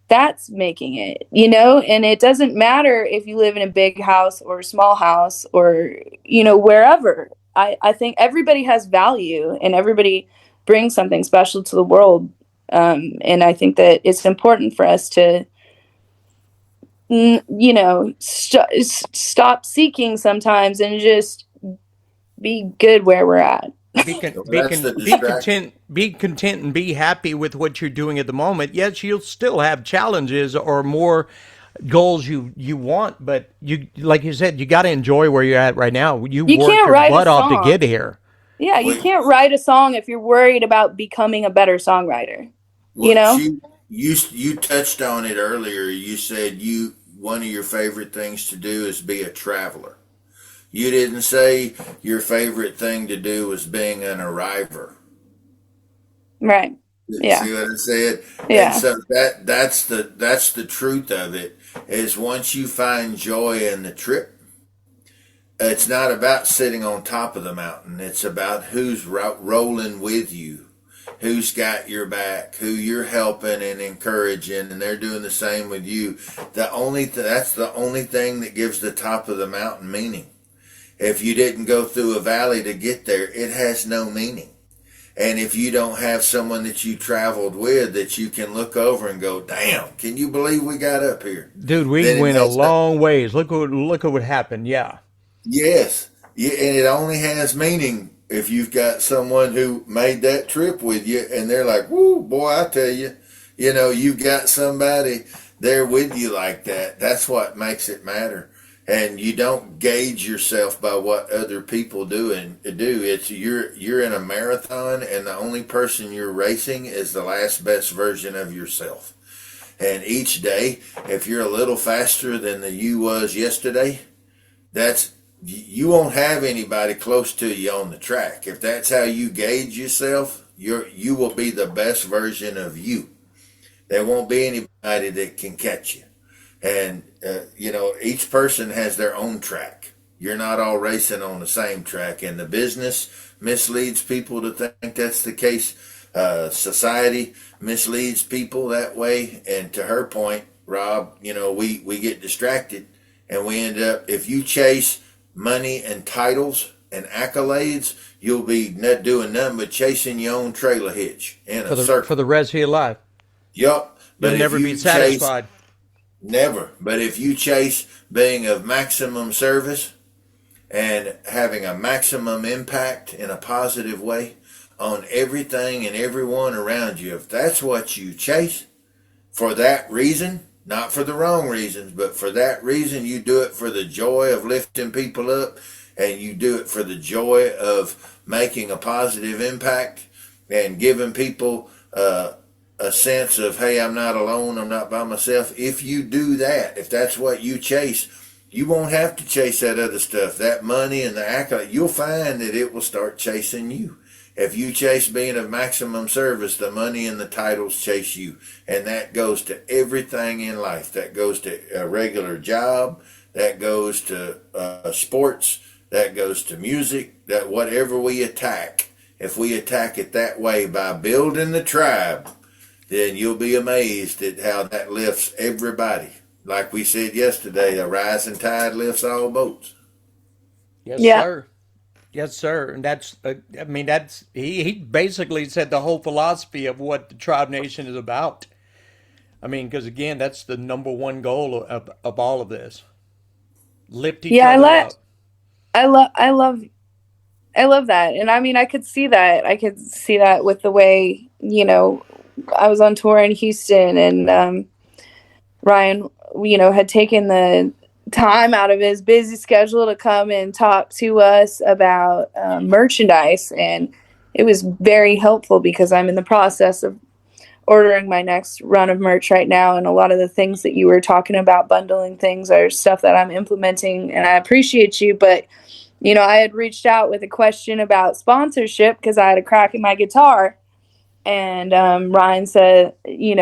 that's making it, and it doesn't matter if you live in a big house or a small house or wherever. I think everybody has value and everybody brings something special to the world, and I think that it's important for us to stop seeking sometimes and just be good where we're at. So that's the be distraction. content, and be happy with what you're doing at the moment. Yes, you'll still have challenges or more goals you want, but you, like you said, you got to enjoy where you're at right now. You You worked can't your write a butt off to song. get here. Yeah, you We, can't write a song if you're worried about becoming a better songwriter. You what know? you touched on it earlier. You said one of your favorite things to do is be a traveler. You didn't say your favorite thing to do was being an arriver. Right. Yeah. See what I said? And Yeah. so that's the truth of it, is once you find joy in the trip, it's not about sitting on top of the mountain. It's about who's rolling with you, who's got your back, who you're helping and encouraging, and they're doing the same with you. That's the only thing that gives the top of the mountain meaning. If you didn't go through a valley to get there, it has no meaning. And if you don't have someone that you traveled with that you can look over and go, damn, can you believe we got up here? Dude, we Then it went a has no, long ways. Look at what happened. Yeah. yes. Yeah, and it only has meaning if you've got someone who made that trip with you and they're like, whoo, boy, I tell you, you've got somebody there with you like that. That's what makes it matter. And you don't gauge yourself by what other people do. It's you're in a marathon, and the only person you're racing is the last best version of yourself. And each day, if you're a little faster than the you was yesterday, that's you won't have anybody close to you on the track. If that's how you gauge yourself, you will be the best version of you. There won't be anybody that can catch you. And each person has their own track. You're not all racing on the same track, and the business misleads people to think that's the case. Society misleads people that way. And to her point, Rob, we get distracted and we end up, if you chase money and titles and accolades, you'll be not doing nothing but chasing your own trailer hitch in For a the circle. rest of your life. Yup. You'll But if never be you chase, satisfied. never, but if you chase being of maximum service and having a maximum impact in a positive way on everything and everyone around you, if that's what you chase, for that reason, not for the wrong reasons, but for that reason, you do it for the joy of lifting people up and you do it for the joy of making a positive impact and giving people a sense of, hey, I'm not alone, I'm not by myself. If you do that, if that's what you chase, you won't have to chase that other stuff, that money and the accolade. You'll find that it will start chasing you. If you chase being of maximum service, the money and the titles chase you. And that goes to everything in life. That goes to a regular job. That goes to sports. That goes to music. That whatever we attack, if we attack it that way by building the tribe, then you'll be amazed at how that lifts everybody. Like we said yesterday, a rising tide lifts all boats. Yes, Yeah. sir. Yes, sir. And that's, I mean, that's, he basically said the whole philosophy of what the Tribe Nation is about. I mean, because again, that's the number one goal of all of this. Lift each Yeah, other up. I love I love I love that. And I mean, I could see that. I could see that with the way, I was on tour in Houston and Ryan, had taken the time out of his busy schedule to come and talk to us about merchandise. And it was very helpful because I'm in the process of ordering my next run of merch right now. And a lot of the things that you were talking about, bundling things, are stuff that I'm implementing. And I appreciate you. But, I had reached out with a question about sponsorship because I had a crack in my guitar. And Ryan said, he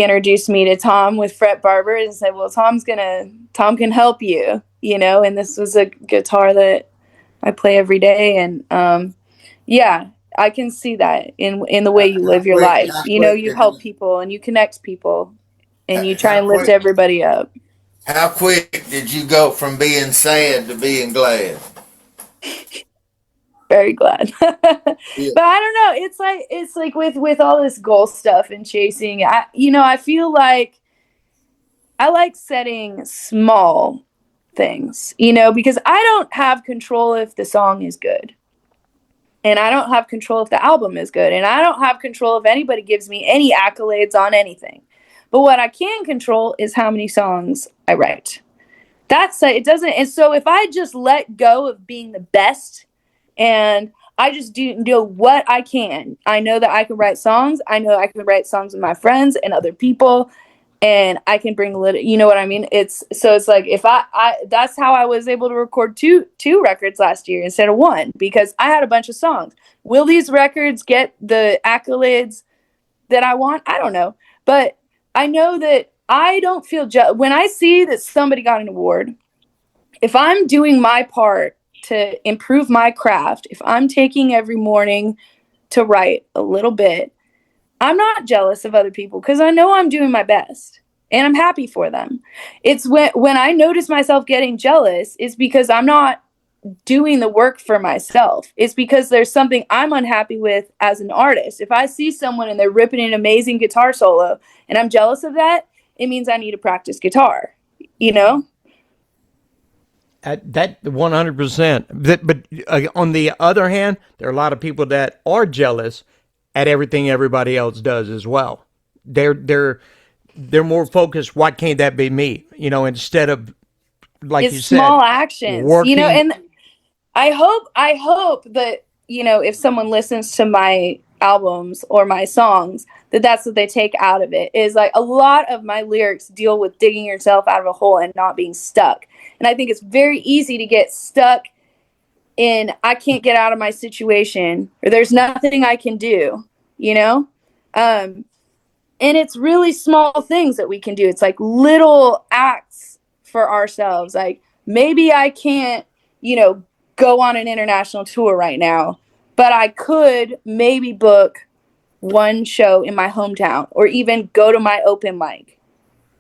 introduced me to Tom with Fret Barber and said, well, Tom can help you, and this was a guitar that I play every day. And yeah, I can see that in the way you live your life. You help people and you connect people and you try how and lift quick everybody up. how quick did you go from being sad to being glad? Very glad. But Yeah. I don't know. It's like with all this goal stuff and chasing, I feel like I like setting small things, because I don't have control if the song is good. And I don't have control if the album is good. And I don't have control if anybody gives me any accolades on anything. But what I can control is how many songs I write. It doesn't. And so if I just let go of being the best and I just do what I can, I know that I can write songs. I know I can write songs with my friends and other people. And I can bring a little, you know what I mean? It's like if I that's how I was able to record two records last year instead of one, because I had a bunch of songs. Will these records get the accolades that I want? I don't know, but I know that I don't feel when I see that somebody got an award. If I'm doing my part to improve my craft, if I'm taking every morning to write a little bit, I'm not jealous of other people because I know I'm doing my best and I'm happy for them. It's when I notice myself getting jealous, it's because I'm not doing the work for myself. It's because there's something I'm unhappy with as an artist. If I see someone and they're ripping an amazing guitar solo and I'm jealous of that, it means I need to practice guitar, you know? That 100%. But on the other hand, there are a lot of people that are jealous at everything everybody else does as well. They're more focused. Why can't that be me? Instead of, like It's you said, small actions, working. and I hope that, if someone listens to my albums or my songs, that's what they take out of it, is like a lot of my lyrics deal with digging yourself out of a hole and not being stuck. And I think it's very easy to get stuck in, I can't get out of my situation, or there's nothing I can do, Um, and it's really small things that we can do. It's like little acts for ourselves. Like maybe I can't, go on an international tour right now, but I could maybe book one show in my hometown, or even go to my open mic.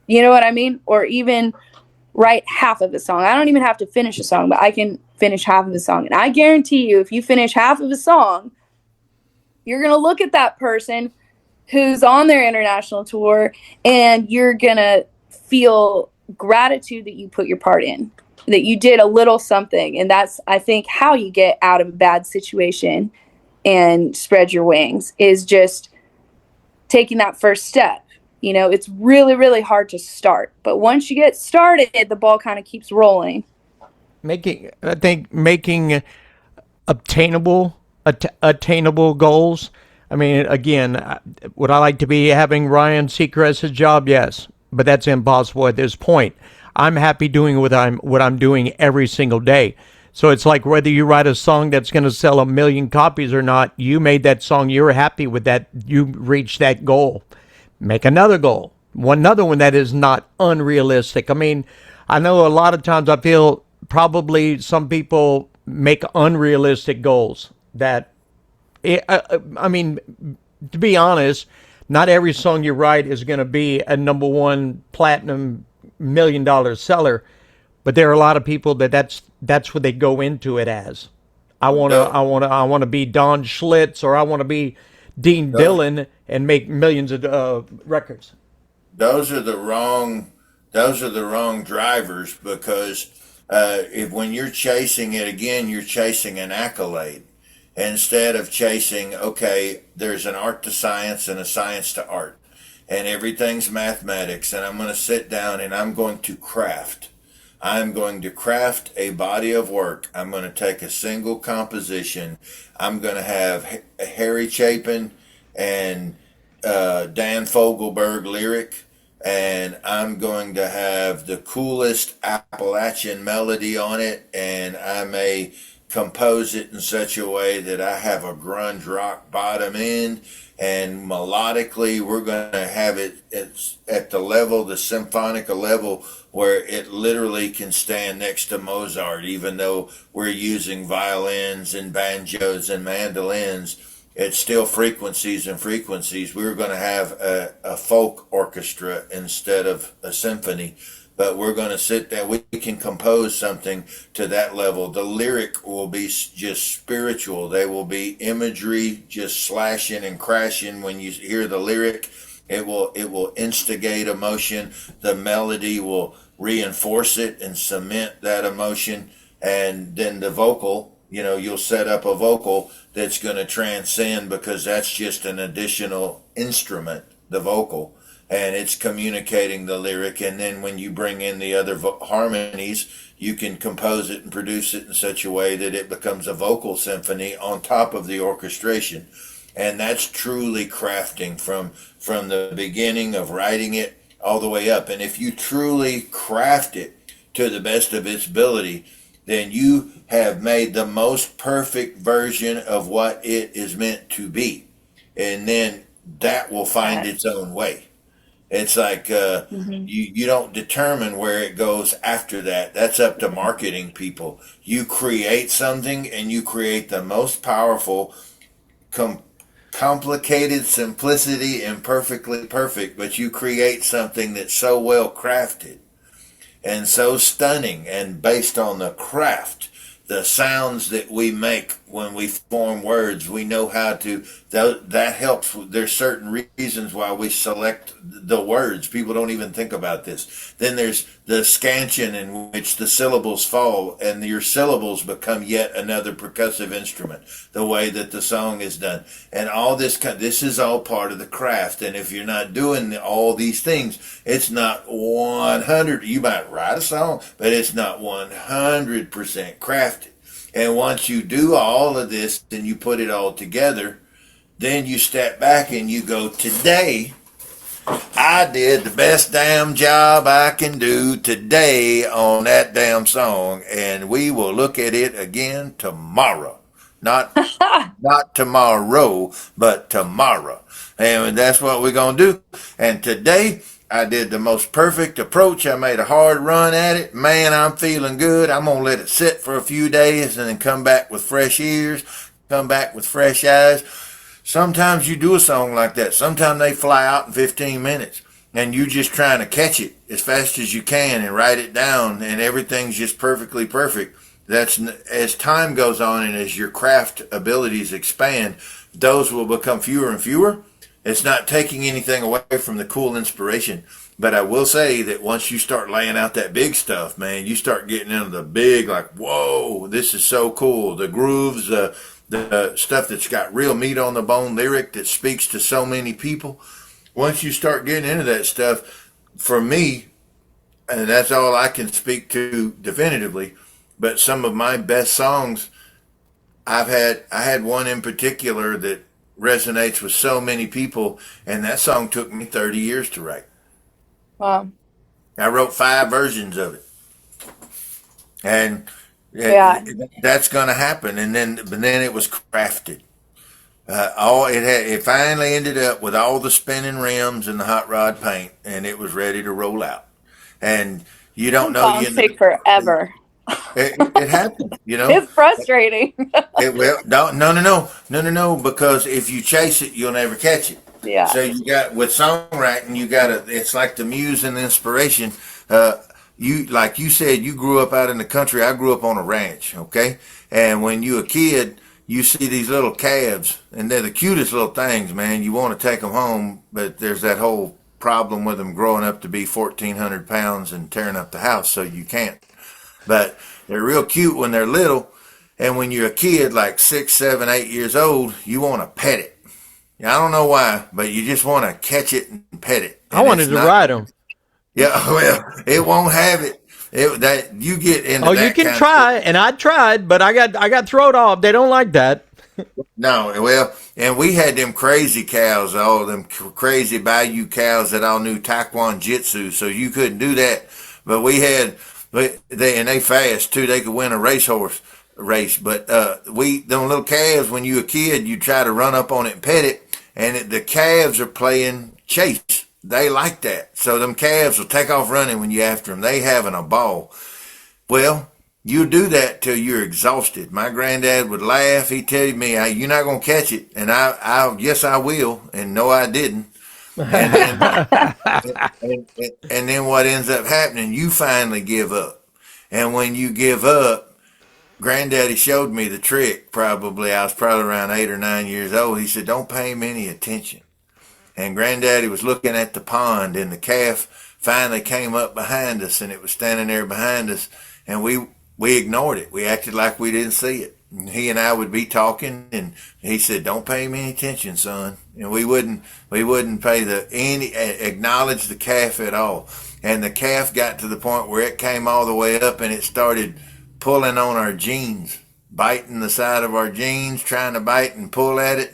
You know what I mean? Or even write half of a song. I don't even have to finish a song, but I can finish half of a song. And I guarantee you, if you finish half of a song, you're going to look at that person who's on their international tour, and you're going to feel gratitude that you put your part in, that you did a little something. And that's, I think, how you get out of a bad situation and spread your wings, is just taking that first step. You know, it's really, really hard to start. But once you get started, the ball kind of keeps rolling. Making attainable goals. I mean, again, would I like to be having Ryan Seacrest's job? Yes, but that's impossible at this point. I'm happy doing what I'm doing every single day. So it's like whether you write a song that's going to sell 1 million copies or not, you made that song, you're happy with that, you reached that goal. Make another goal. Another one that is not unrealistic. I mean, I know a lot of times I feel probably some people make unrealistic goals that, I mean, to be honest, not every song you write is going to be a number one platinum $1 million seller, but there are a lot of people that's what they go into it as. I want to be Don Schlitz, or I want to be Dean Dillon and make millions of records. those are the wrong those are the wrong drivers, because if when you're chasing it again, you're chasing an accolade instead of chasing, okay, there's an art to science and a science to art, and everything's mathematics, and I'm going to sit down and I'm going to craft. I'm going to craft a body of work. I'm going to take a single composition. I'm going to have Harry Chapin and Dan Fogelberg lyric, and I'm going to have the coolest Appalachian melody on it, and I may compose it in such a way that I have a grunge rock bottom end, and melodically we're going to have it's at the level, the symphonica level, where it literally can stand next to Mozart, even though we're using violins and banjos and mandolins. It's still frequencies and frequencies. We were going to have a folk orchestra instead of a symphony, but we're going to sit there. We can compose something to that level. The lyric will be just spiritual. They will be imagery, just slashing and crashing. When you hear the lyric, it will instigate emotion. The melody will reinforce it and cement that emotion, and then the vocal. You'll set up a vocal that's going to transcend, because that's just an additional instrument, the vocal, and it's communicating the lyric. And then when you bring in the other harmonies, you can compose it and produce it in such a way that it becomes a vocal symphony on top of the orchestration. And that's truly crafting from the beginning of writing it all the way up. And if you truly craft it to the best of its ability, then you have made the most perfect version of what it is meant to be. And then that will find its own way. It's like you don't determine where it goes after that. That's up to marketing people. You create something, and you create the most powerful, complicated simplicity and perfectly perfect, but you create something that's so well crafted and so stunning and based on the craft, the sounds that we make when we form words. We know how to, that helps. There's certain reasons why we select the words. People don't even think about this. Then there's the scansion in which the syllables fall, and your syllables become yet another percussive instrument, the way that the song is done. And all this is all part of the craft. And if you're not doing all these things, it's not 100. You might write a song, but it's not 100% crafted. And once you do all of this and you put it all together, then you step back and you go, today, I did the best damn job I can do today on that damn song, and we will look at it again tomorrow. Not tomorrow, but tomorrow. And that's what we're going to do. And today, I did the most perfect approach. I made a hard run at it. Man, I'm feeling good. I'm going to let it sit for a few days and then come back with fresh ears, come back with fresh eyes. Sometimes you do a song like that. Sometimes they fly out in 15 minutes and you just trying to catch it as fast as you can and write it down and everything's just perfectly perfect. That's as time goes on and as your craft abilities expand, those will become fewer and fewer. It's not taking anything away from the cool inspiration. But I will say that once you start laying out that big stuff, man, you start getting into the big, like, whoa, this is so cool. The grooves, the stuff that's got real meat on the bone lyric that speaks to so many people. Once you start getting into that stuff, for me, and that's all I can speak to definitively, but some of my best songs I had one in particular that resonates with so many people, and that song took me 30 years to write. Wow. I wrote 5 versions of it, and Yeah. that's going to happen. And then it was crafted. All it had, it finally ended up with all the spinning rims and the hot rod paint, and it was ready to roll out. And you don't Some know songs take forever. it happened. You know, It's frustrating. it well no, because if you chase it, you'll never catch it. Yeah. So you got with songwriting, you got to. It's like the muse and the inspiration. You like you said, you grew up out in the country. I grew up on a ranch. Okay, and when you a kid, you see these little calves, and they're the cutest little things, man. You want to take them home, but there's that whole problem with them growing up to be 1,400 pounds and tearing up the house, so you can't. But they're real cute when they're little, and when you're a kid, like 6, 7, 8 years old, you want to pet it. I don't know why, but you just want to catch it and pet it. I And wanted it's to not, ride them. yeah, well, it won't have it. That you get into Oh, you that can kind of try, stuff. and I tried, but I got thrown off. They don't like that. No, well, and we had them crazy cows, all them crazy Bayou cows that all knew Taekwondo Jitsu, so you couldn't do that. But we had, they fast too. They could win a racehorse race. But them little calves, when you were a kid, you try to run up on it and pet it, and the calves are playing chase. They like that, so them calves will take off running when you after them. They having a ball. Well, you do that till you're exhausted. My granddad would laugh. He'd tell me, "Hey, you're not gonna catch it," and yes, I will, and no, I didn't. And then, and then what ends up happening? You finally give up, and when you give up, Granddaddy showed me the trick. Probably I was probably around 8 or 9 years old. He said, "Don't pay him any attention." And Granddaddy was looking at the pond, and the calf finally came up behind us, and it was standing there behind us, and we ignored it. We acted like we didn't see it. And he and I would be talking, and he said, "Don't pay him any attention, son." And we wouldn't pay any acknowledge the calf at all. And the calf got to the point where it came all the way up, and it started pulling on our jeans, biting the side of our jeans, trying to bite and pull at it,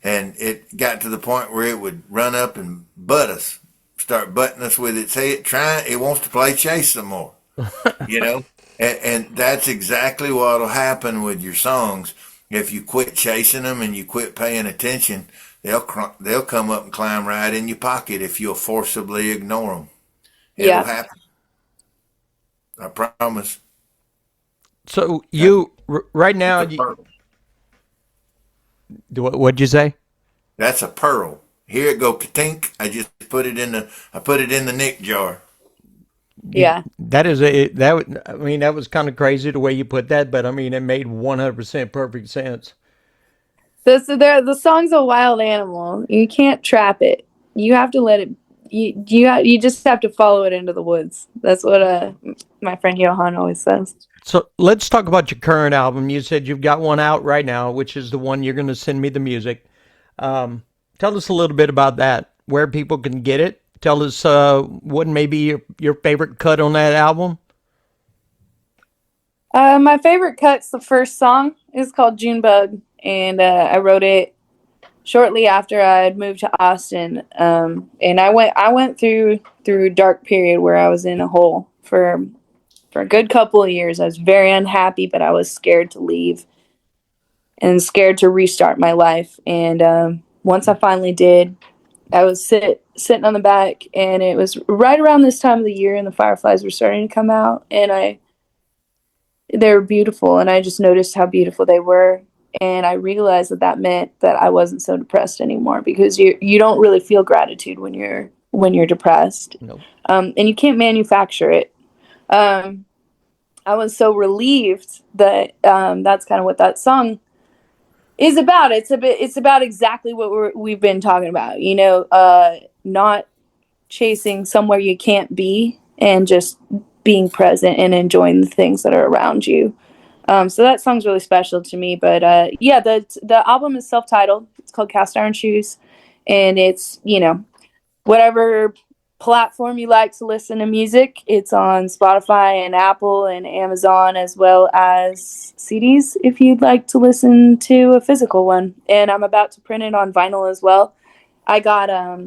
and it got to the point where it would run up and butt us, start butting us with its head, it wants to play chase some more, you know? And that's exactly what'll happen with your songs. If you quit chasing them and you quit paying attention, they'll come up and climb right in your pocket if you'll forcibly ignore them. It'll Yeah. happen. I promise. So That's right now, a pearl. what'd you say? That's a pearl. Here it go, katink. I put it in the nick jar. Yeah. That is I mean, that was kind of crazy the way you put that, but I mean, it made 100% perfect sense. The song's a wild animal. You can't trap it. You have to let it. You just have to follow it into the woods. That's what my friend Johan always says. So let's talk about your current album. You said you've got one out right now, which is the one you're going to send me the music. Tell us a little bit about that, where people can get it. Tell us what may be your favorite cut on that album. My favorite cut's the first song. It's called Junebug, and I wrote it shortly after I had moved to Austin. And I went through a dark period where I was in a hole for a good couple of years. I was very unhappy, but I was scared to leave and scared to restart my life. And once I finally did, I was sitting on the back, and it was right around this time of the year, and the fireflies were starting to come out, and they were beautiful, and I just noticed how beautiful they were. And I realized that that meant that I wasn't so depressed anymore, because you don't really feel gratitude when you're depressed, No. and you can't manufacture it. Um, I was so relieved that that's kind of what that song is about. It's about exactly what we've been talking about. Not chasing somewhere you can't be, and just being present and enjoying the things that are around you. So that song's really special to me. But yeah, the album is self-titled. It's called Cast Iron Shoes, and it's whatever platform you like to listen to music. It's on Spotify and Apple and Amazon, as well as CDs if you'd like to listen to a physical one. And I'm about to print it on vinyl as well. I got I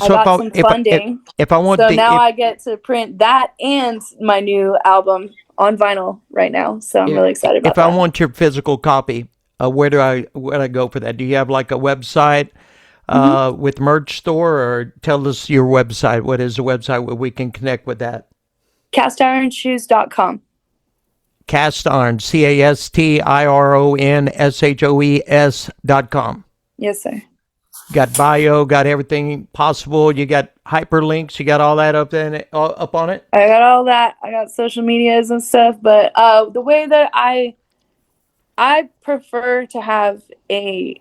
So got some funding, if I want so the now I get to print that and my new album on vinyl right now. So I'm really excited if about I that. want your physical copy, where do I go for that? Do you have like a website Mm-hmm. with merch store, or tell us your website? What is the website where we can connect with that? CastironsShoes.com. Cast Iron, CASTIRONSHOES.com. Yes, sir. Got bio, got everything possible. You got hyperlinks. You got all that up on it. I got all that. I got social medias and stuff, but the way that I prefer to have a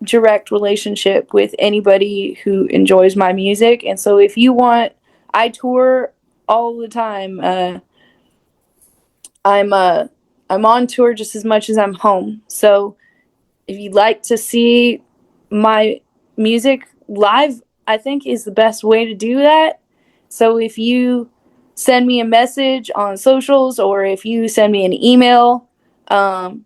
direct relationship with anybody who enjoys my music. And so if you want, I tour all the time. I'm I'm on tour just as much as I'm home. So if you'd like to see my music live, I think is the best way to do that. So if you send me a message on socials, or if you send me an email, um,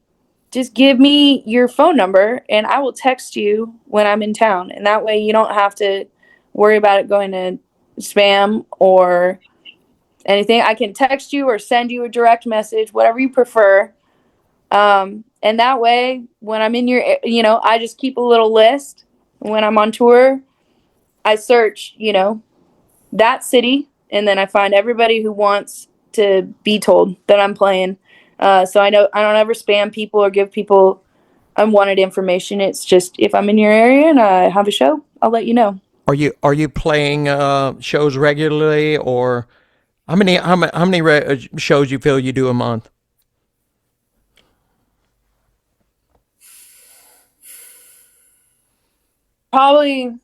just give me your phone number and I will text you when I'm in town. And that way you don't have to worry about it going to spam or anything. I can text you or send you a direct message, whatever you prefer. And that way, when I'm in I just keep a little list. When I'm on tour, I search, that city, and then I find everybody who wants to be told that I'm playing. So I know I don't ever spam people or give people unwanted information. It's just if I'm in your area and I have a show, I'll let you know. Are you playing shows regularly, or how many shows you feel you do a month? Probably,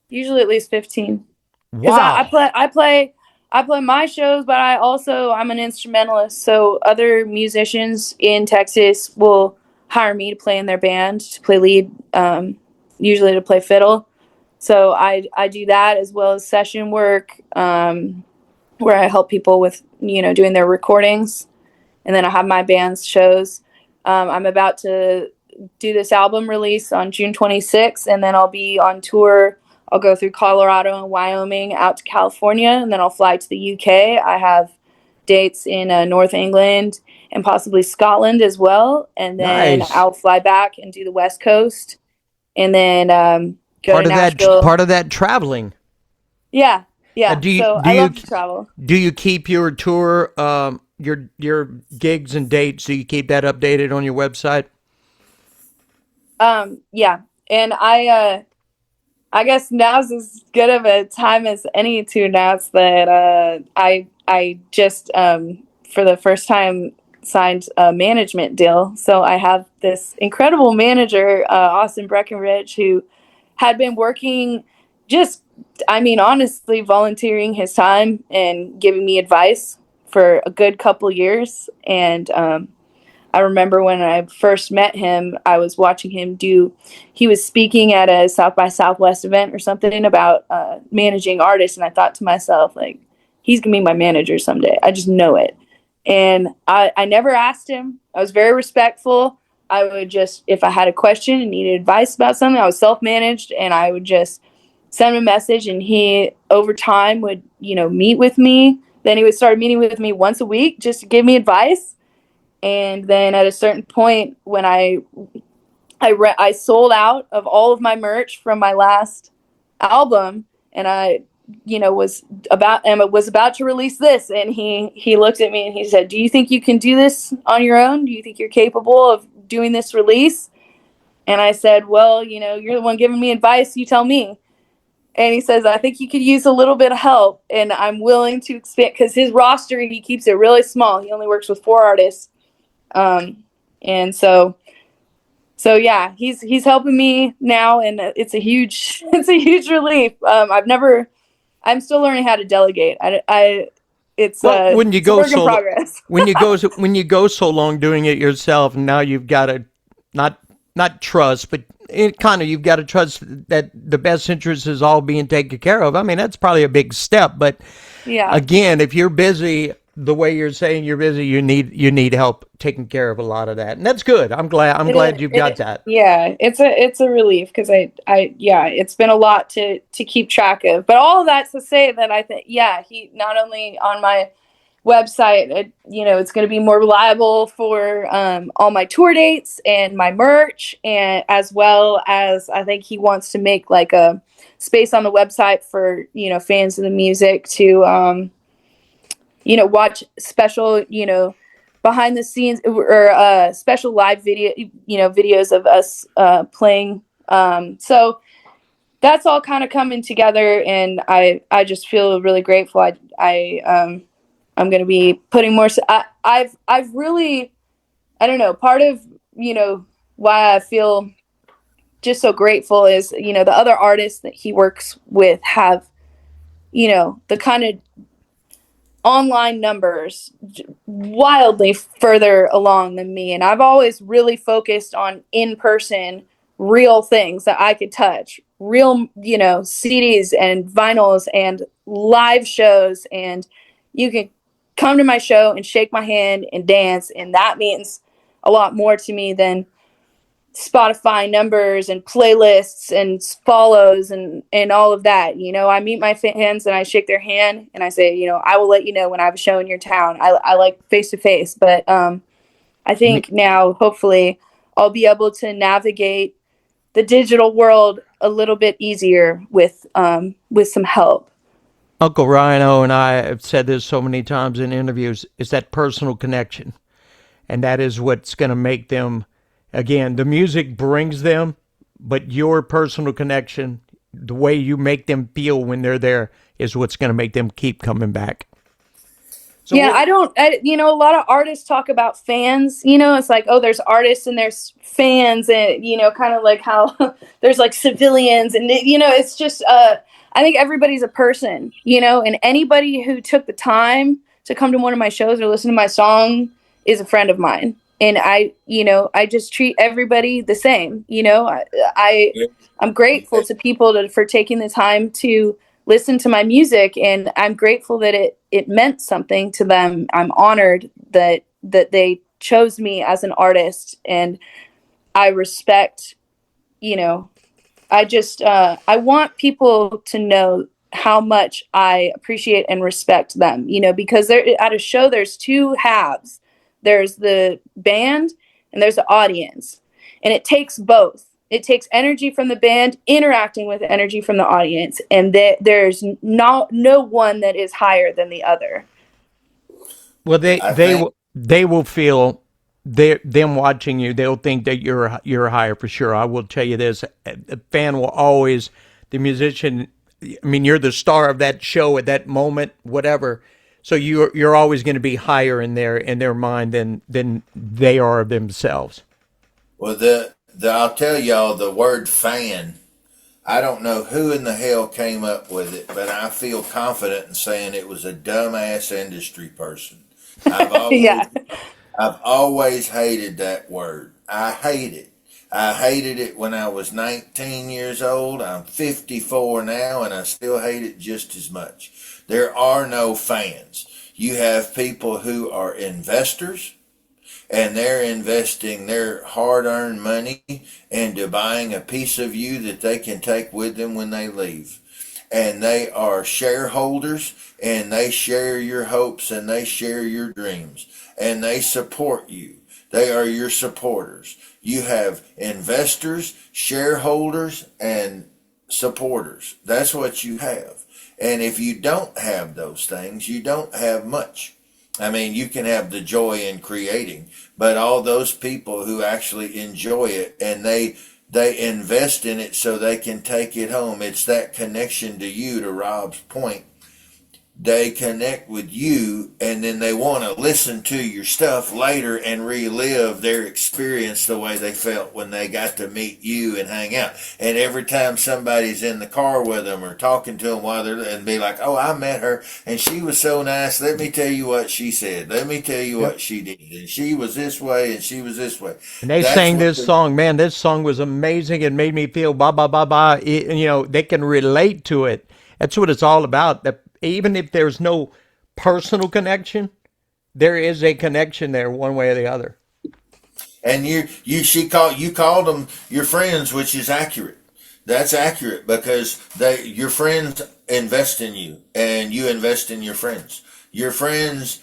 usually at least 15. Because I Wow. play I play my shows, but I'm an instrumentalist. So other musicians in Texas will hire me to play in their band, to play lead, usually to play fiddle. So I do that, as well as session work, where I help people with doing their recordings, and then I have my band's shows. I'm about to do this album release on June 26th, and then I'll be on tour. I'll go through Colorado and Wyoming out to California, and then I'll fly to the UK. I have dates in North England and possibly Scotland as well, and then Nice. I'll fly back and do the West Coast, and then go Part to of that Nashville. part of that traveling. Yeah, yeah. Do you So do I you love to travel. do you keep your tour your gigs and dates? Do you keep that updated on your website? Yeah, and I guess now's as good of a time as any to announce that I just for the first time signed a management deal. So I have this incredible manager, Austin Breckenridge, who had been working, just, I mean, honestly, volunteering his time and giving me advice for a good couple years. And I remember when I first met him, I was watching him he was speaking at a South by Southwest event or something about managing artists. And I thought to myself, like, he's going to be my manager someday. I just know it. And I never asked him. I was very respectful. I would just, if I had a question and needed advice about something, I was self managed, and I would just send him a message, and he, over time, would, meet with me. Then he would start meeting with me once a week just to give me advice. And then at a certain point, when I sold out of all of my merch from my last album, and I Emma was about to release this, and he looked at me and he said, "Do you think you can do this on your own? Do you think you're capable of doing this release?" And I said, "Well, you're the one giving me advice. You tell me." And he says, "I think you could use a little bit of help, and I'm willing to expand," because his roster, he keeps it really small. He only works with 4 artists, and so yeah, he's helping me now, and it's a huge it's a huge relief. I'm still learning how to delegate. Well, when you It's a go work in so progress. when you go so long doing it yourself, now you've got to not not trust, but it kind of you've got to trust that the best interest is all being taken care of. I mean, that's probably a big step, but Yeah. again, if you're busy the way you're saying you're busy, you need help taking care of a lot of that, and that's good. I'm glad you've got that. Yeah, it's a relief because yeah, it's been a lot to keep track of. But all of that's to say that I think, yeah, he not only on my website, it's going to be more reliable for all my tour dates and my merch, and as well as I think he wants to make like a space on the website for fans of the music to watch special, behind the scenes or special live videos of us playing. So that's all kind of coming together, and I just feel really grateful. I'm going to be putting more. I've really, I don't know. Part of why I feel just so grateful is the other artists that he works with have the kind of online numbers wildly further along than me, and I've always really focused on in-person real things that I could touch, real CDs and vinyls and live shows, and you can come to my show and shake my hand and dance, and that means a lot more to me than Spotify numbers and playlists and follows and all of that. I meet my fans and I shake their hand and I say, I will let you know when I have a show in your town. I like face to face, but I think now hopefully I'll be able to navigate the digital world a little bit easier with some help. Uncle Rhino and I have said this so many times in interviews, is that personal connection. And that is what's going to make them, again, the music brings them, but your personal connection, the way you make them feel when they're there, is what's going to make them keep coming back. So Yeah, what, a lot of artists talk about fans, it's like, oh, there's artists and there's fans, and, kind of like how there's like civilians, and, it's just, I think everybody's a person, and anybody who took the time to come to one of my shows or listen to my song is a friend of mine. And I just treat everybody the same, I, I'm grateful to people for taking the time to listen to my music, and I'm grateful that it meant something to them. I'm honored that they chose me as an artist, and I respect, I just I want people to know how much I appreciate and respect them, because there at a show there's two halves. There's the band and there's the audience. And it takes both. It takes energy from the band interacting with energy from the audience, and there's no one that is higher than the other. well, I think they will feel them watching you. They'll think that you're higher for sure. I will tell you this: a fan will always, the musician. I mean, you're the star of that show at that moment, whatever. So you're always going to be higher in their mind than they are of themselves. well the I'll tell y'all the word fan. I don't know who in the hell came up with it, but I feel confident in saying it was a dumbass industry person. I've Yeah. always I've always hated that word. I hate it. I hated it when I was 19 years old. I'm 54 now and I still hate it just as much. There are no fans. You have people who are investors and they're investing their hard earned money into buying a piece of you that they can take with them when they leave. And they are shareholders and they share your hopes and they share your dreams and they support you. They are your supporters. You have investors, shareholders, and supporters. That's what you have. And if you don't have those things, you don't have much. I mean, you can have the joy in creating, but all those people who actually enjoy it and they invest in it so they can take it home. It's that connection to you, to Rob's point. They connect with you and then they want to listen to your stuff later and relive their experience the way they felt when they got to meet you and hang out. And every time somebody's in the car with them or talking to them while they're, and be like, oh, I met her and she was so nice. Let me tell you what she said. Let me tell you Yep. what she did. And she was this way and she was this way. And they That's sang what this the, song. Man, this song was amazing. It made me feel ba ba ba ba. They can relate to it. That's what it's all about. That even if there's no personal connection, there is a connection there one way or the other. and you called them your friends, which is accurate. That's accurate because your friends invest in you, and you invest in your friends. Your friends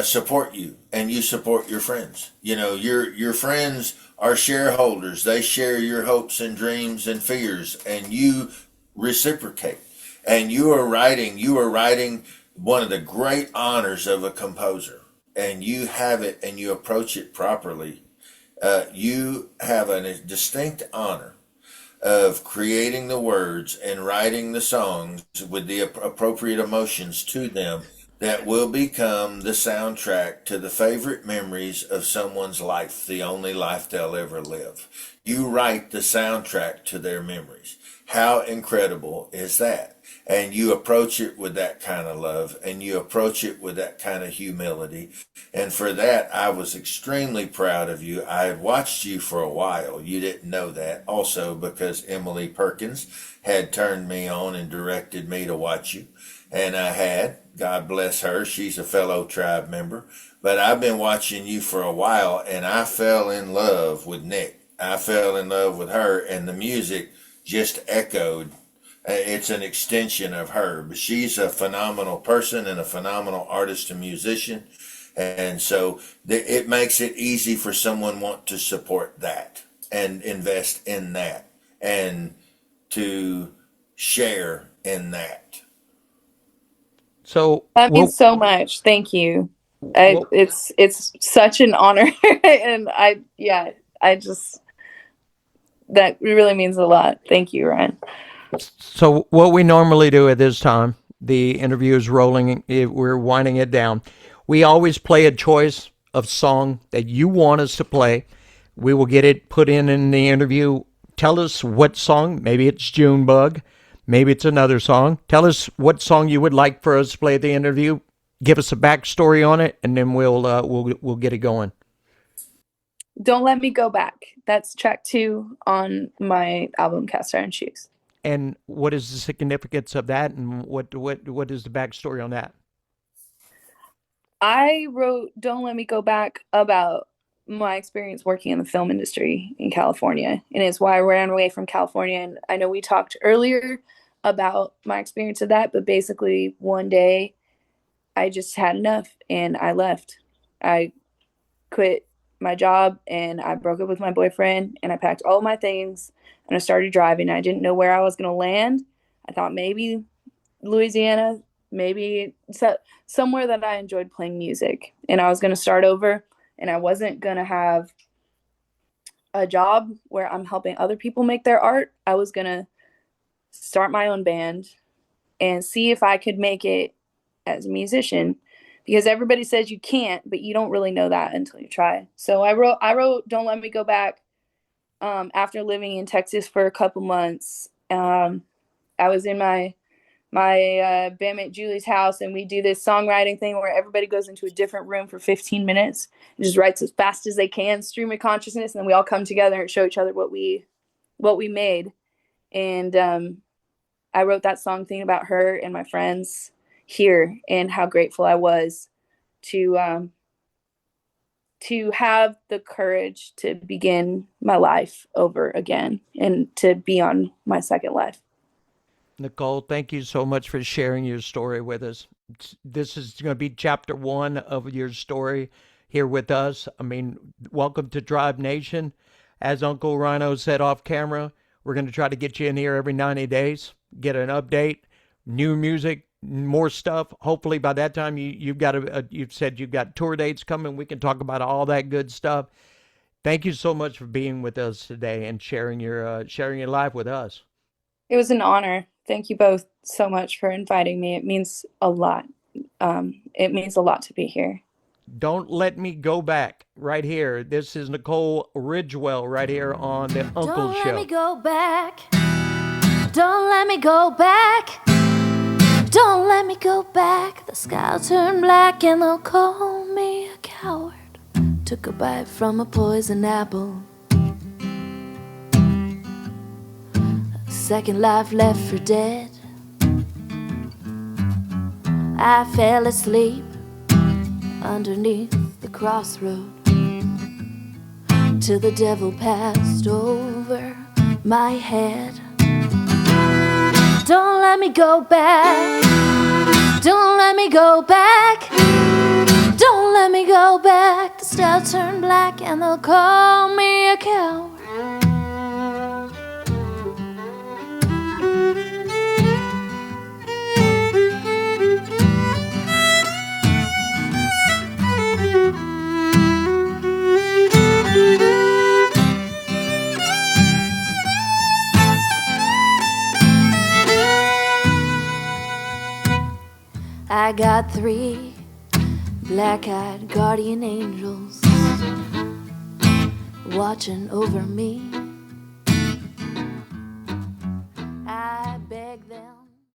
support you, and you support your friends. You know, your friends are shareholders. They share your hopes and dreams and fears, and you reciprocate. And you are writing one of the great honors of a composer, and you have it, and you approach it properly. You have a distinct honor of creating the words and writing the songs with the appropriate emotions to them that will become the soundtrack to the favorite memories of someone's life, the only life they'll ever live. You write the soundtrack to their memories. How incredible is that? And you approach it with that kind of love and you approach it with that kind of humility. And for that, I was extremely proud of you. I had watched you for a while. You didn't know that. Also, because Emily Perkins had turned me on and directed me to watch you. And I had. God bless her. She's a fellow tribe member. But I've been watching you for a while and I fell in love with Nick. I fell in love with her and the music just echoed. It's an extension of her, but she's a phenomenal person and a phenomenal artist and musician. And so it makes it easy for someone want to support that and invest in that and to share in that. So, That means well, so much. Thank you. well, It's such an honor, and I just that really means a lot. Thank you, Ryan. so what we normally do at this time, the interview is rolling. We're winding it down. We always play a choice of song that you want us to play. We will get it put in the interview. Tell us what song. Maybe it's Junebug. Maybe it's another song. Tell us what song you would like for us to play at the interview. Give us a backstory on it, and then we'll get it going. Don't Let Me Go Back. That's track 2 on my album Cast Iron Shoes. And what is the significance of that, and what is the backstory on that? I wrote Don't Let Me Go Back about my experience working in the film industry in California, and it's why I ran away from California. And I know we talked earlier about my experience of that, but basically one day I just had enough and I left. I quit my job and I broke up with my boyfriend and I packed all my things and I started driving. I didn't know where I was going to land. I thought maybe Louisiana, maybe somewhere that I enjoyed playing music, and I was going to start over, and I wasn't going to have a job where I'm helping other people make their art. I was going to start my own band and see if I could make it as a musician, because everybody says you can't, but you don't really know that until you try. So I wrote Don't Let Me Go Back after living in Texas for a couple months. I was in my bandmate Julie's house, and we do this songwriting thing where everybody goes into a different room for 15 minutes and just writes as fast as they can, stream of consciousness, and then we all come together and show each other what we made. And I wrote that song thinking about her and my friends here and how grateful I was to have the courage to begin my life over again and to be on my second life. Nicole, thank you so much for sharing your story with us. This is going to be chapter 1 of your story here with us. I mean, welcome to Tribe Nation. As Uncle Rhino said off camera, we're going to try to get you in here every 90 days, get an update. new music, more stuff. Hopefully by that time you've got you've said you've got tour dates coming. We can talk about all that good stuff. Thank you so much for being with us today and sharing your life with us. It was an honor. Thank you both so much for inviting me. It means a lot. It means a lot to be here. Don't let me go back. Right here. This is Nicole Ridgwell right here on the Uncle Don't Show. let me go back. Don't let me go back. Don't let me go back. The sky'll turn black and they'll call me a coward. Took a bite from a poison apple. Second life left for dead. I fell asleep underneath the crossroad till the devil passed over my head. Don't let me go back. Don't let me go back. Don't let me go back. The stars turn black and they'll call me a coward. I got 3 black-eyed guardian angels watching over me.